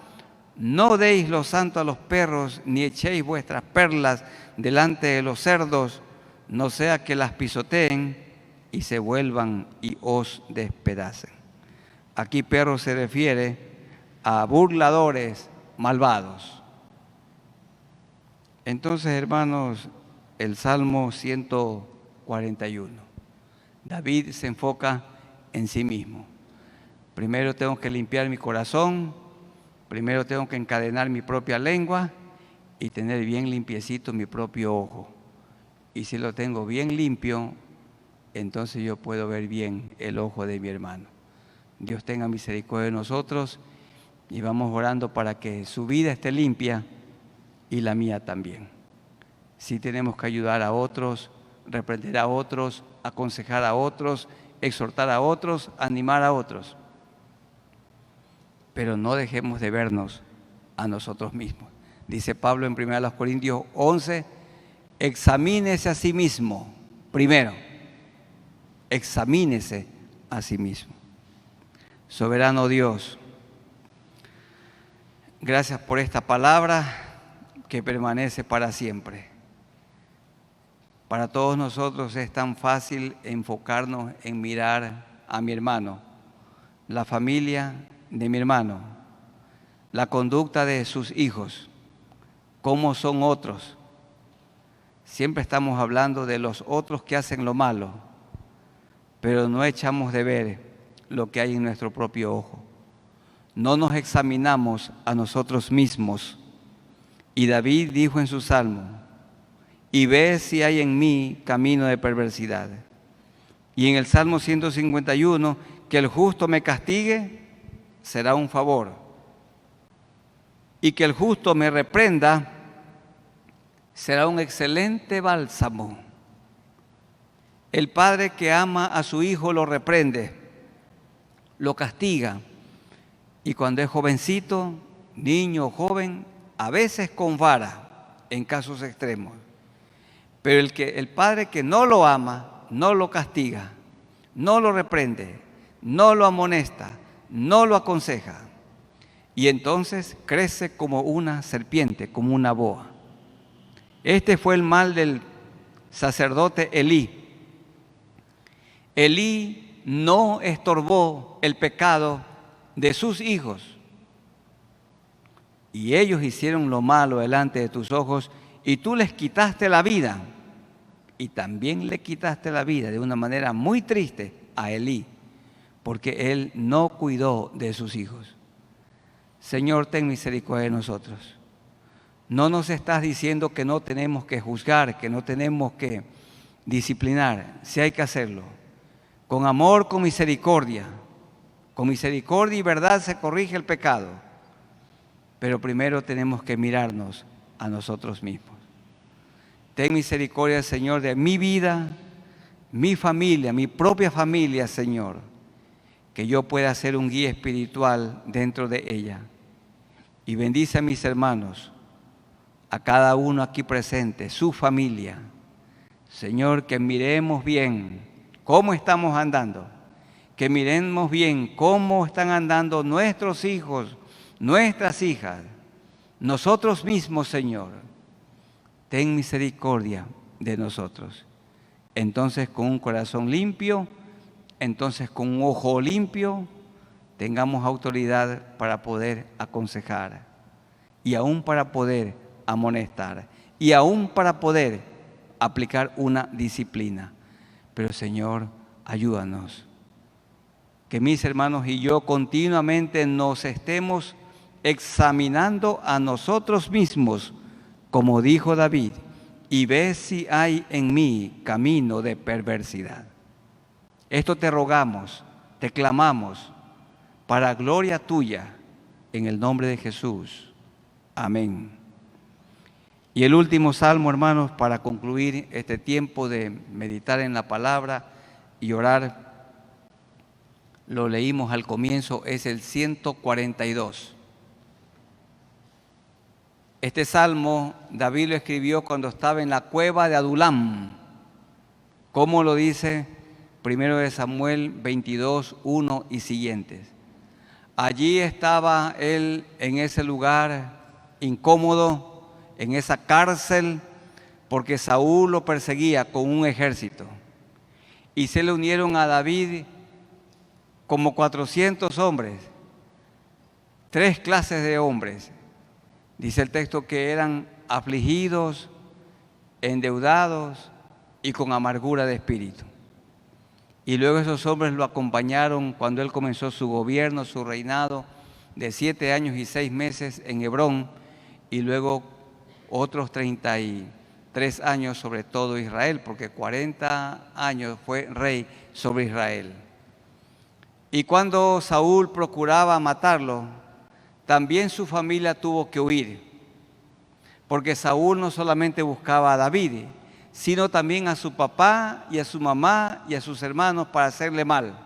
No deis lo santo a los perros, ni echéis vuestras perlas delante de los cerdos, no sea que las pisoteen y se vuelvan y os despedacen. Aquí perro se refiere a burladores malvados. Entonces, hermanos, el Salmo 141. David se enfoca en sí mismo. Primero tengo que limpiar mi corazón, primero tengo que encadenar mi propia lengua y tener bien limpiecito mi propio ojo. Y si lo tengo bien limpio, entonces yo puedo ver bien el ojo de mi hermano. Dios tenga misericordia de nosotros y vamos orando para que su vida esté limpia y la mía también. Sí tenemos que ayudar a otros, reprender a otros, aconsejar a otros, exhortar a otros, animar a otros. Pero no dejemos de vernos a nosotros mismos. Dice Pablo en 1 Corintios 11, examínese a sí mismo primero. Examínese a sí mismo. Soberano Dios, gracias por esta palabra que permanece para siempre. Para todos nosotros es tan fácil enfocarnos en mirar a mi hermano, la familia de mi hermano, la conducta de sus hijos, cómo son otros. Siempre estamos hablando de los otros que hacen lo malo, pero no echamos de ver lo que hay en nuestro propio ojo. No nos examinamos a nosotros mismos. Y David dijo en su salmo, y ve si hay en mí camino de perversidad. Y en el Salmo 151, que el justo me castigue, será un favor. Y que el justo me reprenda, será un excelente bálsamo. El padre que ama a su hijo lo reprende, lo castiga. Y cuando es jovencito, niño o joven, a veces con vara, en casos extremos. Pero el padre que no lo ama, no lo castiga, no lo reprende, no lo amonesta, no lo aconseja. Y entonces crece como una serpiente, como una boa. Este fue el mal del sacerdote Elí. Elí no estorbó el pecado de sus hijos. Y ellos hicieron lo malo delante de tus ojos y tú les quitaste la vida. Y también le quitaste la vida de una manera muy triste a Elí, porque él no cuidó de sus hijos. Señor, ten misericordia de nosotros. No nos estás diciendo que no tenemos que juzgar, que no tenemos que disciplinar. Sí hay que hacerlo. Con amor, con misericordia. Con misericordia y verdad se corrige el pecado. Pero primero tenemos que mirarnos a nosotros mismos. Ten misericordia, Señor, de mi vida, mi familia, mi propia familia, Señor. Que yo pueda ser un guía espiritual dentro de ella. Y bendice a mis hermanos, a cada uno aquí presente, su familia. Señor, que miremos bien cómo estamos andando. Que miremos bien cómo están andando nuestros hijos, nuestras hijas, nosotros mismos, Señor. Ten misericordia de nosotros. Entonces, con un corazón limpio, entonces con un ojo limpio, tengamos autoridad para poder aconsejar y aún para poder amonestar y aún para poder aplicar una disciplina. Pero Señor, ayúdanos. Que mis hermanos y yo continuamente nos estemos examinando a nosotros mismos, como dijo David, y ve si hay en mí camino de perversidad. Esto te rogamos, te clamamos, para gloria tuya, en el nombre de Jesús. Amén. Y el último salmo, hermanos, para concluir este tiempo de meditar en la palabra y orar, lo leímos al comienzo, es el 142. Este salmo David lo escribió cuando estaba en la cueva de Adulam. ¿Cómo lo dice? 1 Samuel 22, 1 y siguientes. Allí estaba él en ese lugar incómodo, en esa cárcel, porque Saúl lo perseguía con un ejército. Y se le unieron a David como 400 hombres, 3 clases de hombres. Dice el texto que eran afligidos, endeudados y con amargura de espíritu. Y luego esos hombres lo acompañaron cuando él comenzó su gobierno, su reinado de 7 años y 6 meses en Hebrón, y luego otros 33 años sobre todo Israel, porque 40 años fue rey sobre Israel. Y cuando Saúl procuraba matarlo, también su familia tuvo que huir, porque Saúl no solamente buscaba a David, sino también a su papá y a su mamá y a sus hermanos para hacerle mal,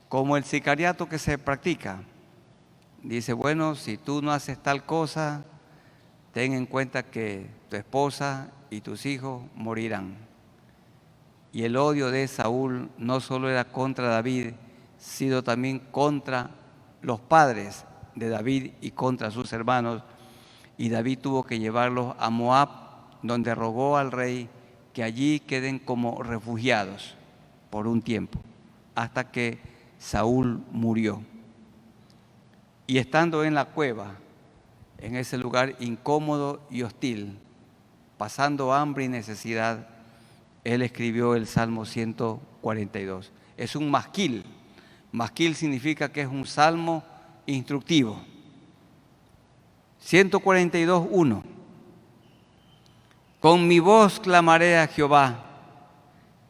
como el sicariato que se practica. Dice, bueno, si tú no haces tal cosa, ten en cuenta que tu esposa y tus hijos morirán. Y el odio de Saúl no solo era contra David, sino también contra los padres de David y contra sus hermanos. Y David tuvo que llevarlos a Moab, donde rogó al rey que allí queden como refugiados por un tiempo, hasta que Saúl murió. Y estando en la cueva, en ese lugar incómodo y hostil, pasando hambre y necesidad, él escribió el Salmo 142. Es un masquil. Masquil significa que es un salmo instructivo. 142, 1. Con mi voz clamaré a Jehová,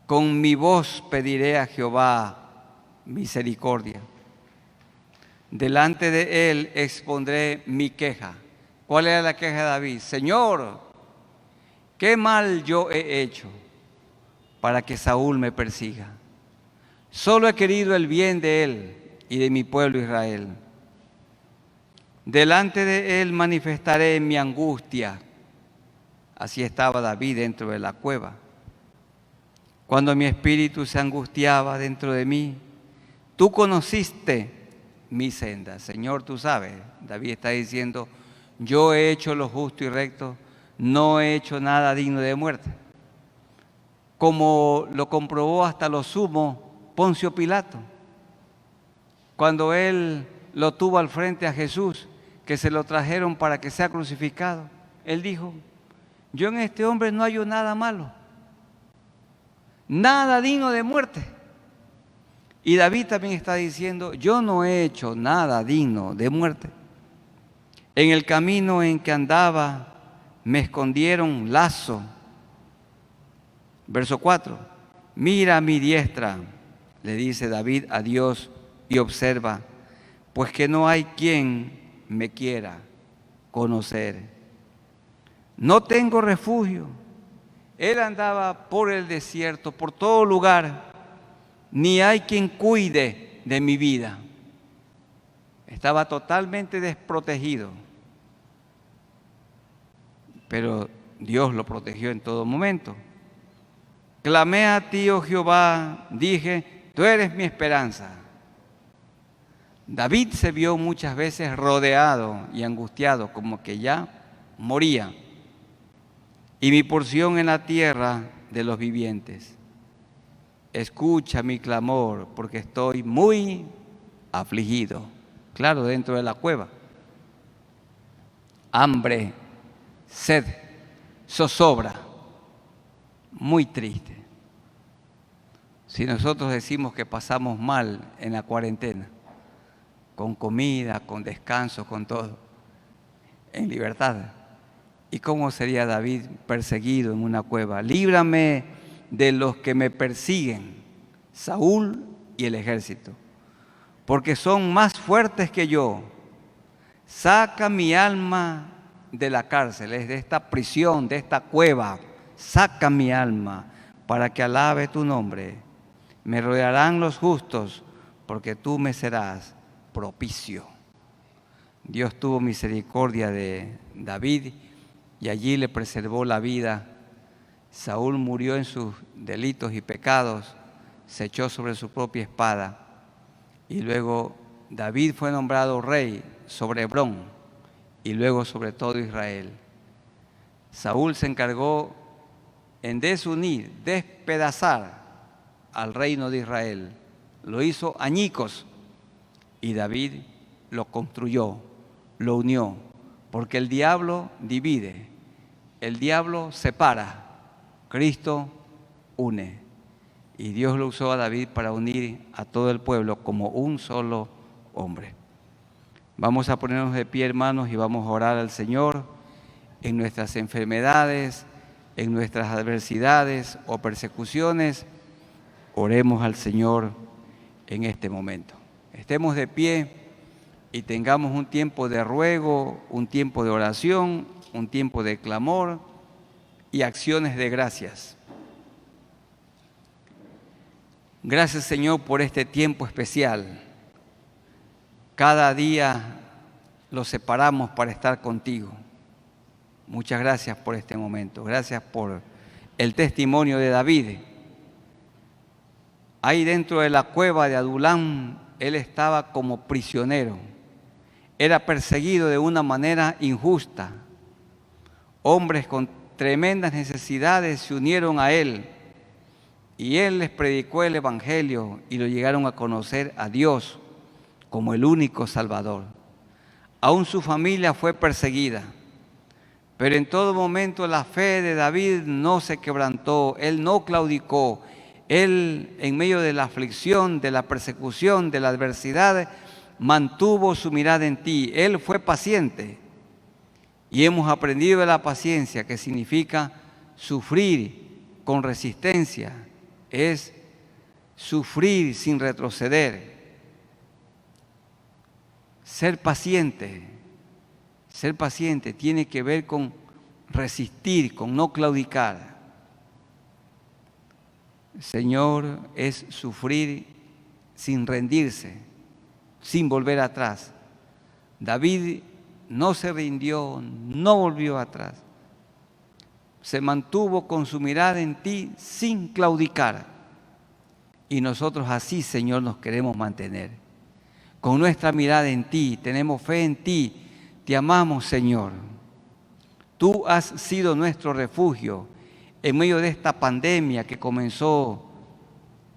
con mi voz pediré a Jehová misericordia. Delante de él expondré mi queja. ¿Cuál era la queja de David? Señor, ¿qué mal yo he hecho para que Saúl me persiga? Solo he querido el bien de él y de mi pueblo Israel. Delante de él manifestaré mi angustia. Así estaba David dentro de la cueva. Cuando mi espíritu se angustiaba dentro de mí, tú conociste mi senda. Señor, tú sabes, David está diciendo, yo he hecho lo justo y recto, no he hecho nada digno de muerte. Como lo comprobó hasta lo sumo Poncio Pilato, cuando él lo tuvo al frente a Jesús, que se lo trajeron para que sea crucificado, él dijo, yo en este hombre no hallo nada malo, nada digno de muerte. Y David también está diciendo, yo no he hecho nada digno de muerte. En el camino en que andaba me escondieron lazo. Verso 4, mira a mi diestra, le dice David a Dios, y observa, pues que no hay quien me quiera conocer. No tengo refugio. Él andaba por el desierto, por todo lugar. Ni hay quien cuide de mi vida. Estaba totalmente desprotegido. Pero Dios lo protegió en todo momento. Clamé a ti, oh Jehová, dije, tú eres mi esperanza. David se vio muchas veces rodeado y angustiado, como que ya moría. Y mi porción en la tierra de los vivientes. Escucha mi clamor, porque estoy muy afligido. Claro, dentro de la cueva. Hambre, sed, zozobra. Muy triste. Si nosotros decimos que pasamos mal en la cuarentena, con comida, con descanso, con todo, en libertad. ¿Y cómo sería David perseguido en una cueva? Líbrame de los que me persiguen, Saúl y el ejército, porque son más fuertes que yo. Saca mi alma de la cárcel, es de esta prisión, de esta cueva. Saca mi alma para que alabe tu nombre. Me rodearán los justos, porque tú me serás propicio. Dios tuvo misericordia de David y allí le preservó la vida. Saúl murió en sus delitos y pecados, se echó sobre su propia espada. Y luego David fue nombrado rey sobre Hebrón y luego sobre todo Israel. Saúl se encargó en desunir, despedazar al reino de Israel. Lo hizo añicos y David lo construyó, lo unió, porque el diablo divide, el diablo separa, Cristo une. Y Dios lo usó a David para unir a todo el pueblo como un solo hombre. Vamos a ponernos de pie, hermanos, y vamos a orar al Señor en nuestras enfermedades, en nuestras adversidades o persecuciones. Oremos al Señor en este momento. Estemos de pie y tengamos un tiempo de ruego, un tiempo de oración, un tiempo de clamor y acciones de gracias. Gracias, Señor, por este tiempo especial. Cada día lo separamos para estar contigo. Muchas gracias por este momento. Gracias por el testimonio de David. Ahí dentro de la cueva de Adulám, él estaba como prisionero. Era perseguido de una manera injusta. Hombres con tremendas necesidades se unieron a él. Y él les predicó el Evangelio y lo llegaron a conocer a Dios como el único Salvador. Aún su familia fue perseguida, pero en todo momento la fe de David no se quebrantó, él no claudicó. Él, en medio de la aflicción, de la persecución, de la adversidad, mantuvo su mirada en ti. Él fue paciente y hemos aprendido de la paciencia, que significa sufrir con resistencia. Es sufrir sin retroceder. Ser paciente tiene que ver con resistir, con no claudicar. Señor, es sufrir sin rendirse, sin volver atrás. David no se rindió, no volvió atrás. Se mantuvo con su mirada en ti sin claudicar. Y nosotros así, Señor, nos queremos mantener. Con nuestra mirada en ti, tenemos fe en ti, te amamos, Señor. Tú has sido nuestro refugio en medio de esta pandemia que comenzó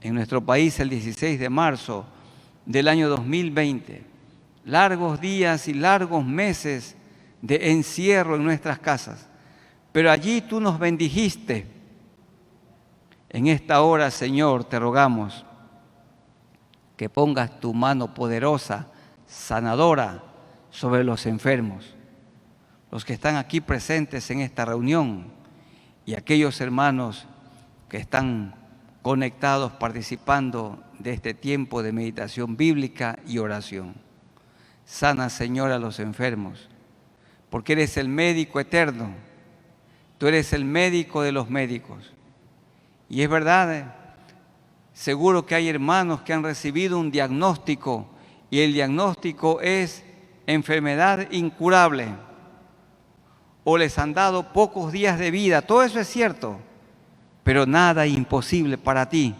en nuestro país el 16 de marzo del año 2020. Largos días y largos meses de encierro en nuestras casas. Pero allí tú nos bendijiste. En esta hora, Señor, te rogamos, que pongas tu mano poderosa, sanadora, sobre los enfermos, los que están aquí presentes en esta reunión y aquellos hermanos que están conectados, participando de este tiempo de meditación bíblica y oración. Sana, Señor, a los enfermos, porque eres el médico eterno, tú eres el médico de los médicos. Y es verdad, seguro que hay hermanos que han recibido un diagnóstico y el diagnóstico es enfermedad incurable, o les han dado pocos días de vida. Todo eso es cierto, pero nada es imposible para ti.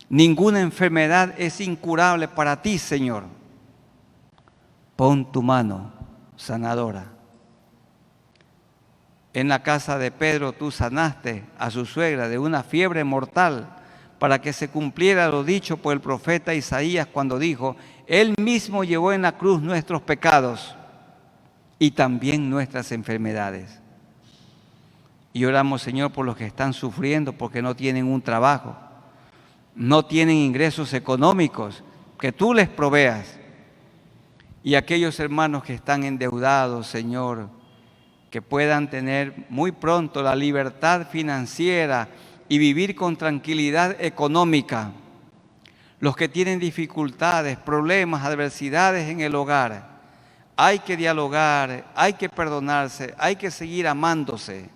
Ninguna enfermedad es incurable para ti, Señor. Pon tu mano sanadora. En la casa de Pedro tú sanaste a su suegra de una fiebre mortal, para que se cumpliera lo dicho por el profeta Isaías cuando dijo: Él mismo llevó en la cruz nuestros pecados y también nuestras enfermedades. Y oramos, Señor, por los que están sufriendo porque no tienen un trabajo, no tienen ingresos económicos, que tú les proveas. Y aquellos hermanos que están endeudados, Señor, que puedan tener muy pronto la libertad financiera y vivir con tranquilidad económica. Los que tienen dificultades, problemas, adversidades en el hogar, hay que dialogar, hay que perdonarse, hay que seguir amándose.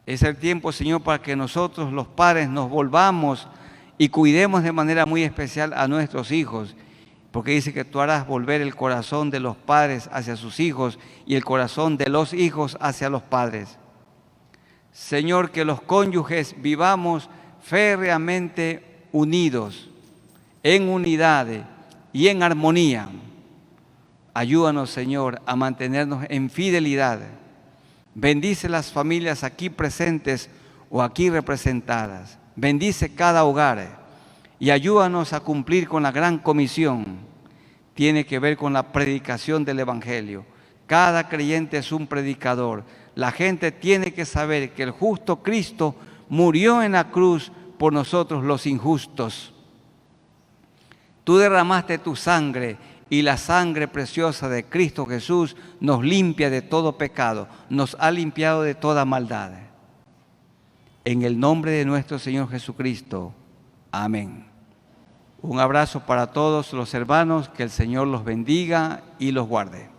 Es el tiempo, Señor, para que nosotros los padres nos volvamos y cuidemos de manera muy especial a nuestros hijos, porque dice que tú harás volver el corazón de los padres hacia sus hijos y el corazón de los hijos hacia los padres. Señor, que los cónyuges vivamos férreamente unidos, en unidad y en armonía. Ayúdanos, Señor, a mantenernos en fidelidad. Bendice las familias aquí presentes o aquí representadas. Bendice cada hogar y ayúdanos a cumplir con la gran comisión. Tiene que ver con la predicación del Evangelio. Cada creyente es un predicador. La gente tiene que saber que el justo Cristo murió en la cruz por nosotros los injustos. Tú derramaste tu sangre y la sangre preciosa de Cristo Jesús nos limpia de todo pecado, nos ha limpiado de toda maldad. En el nombre de nuestro Señor Jesucristo. Amén. Un abrazo para todos los hermanos, que el Señor los bendiga y los guarde.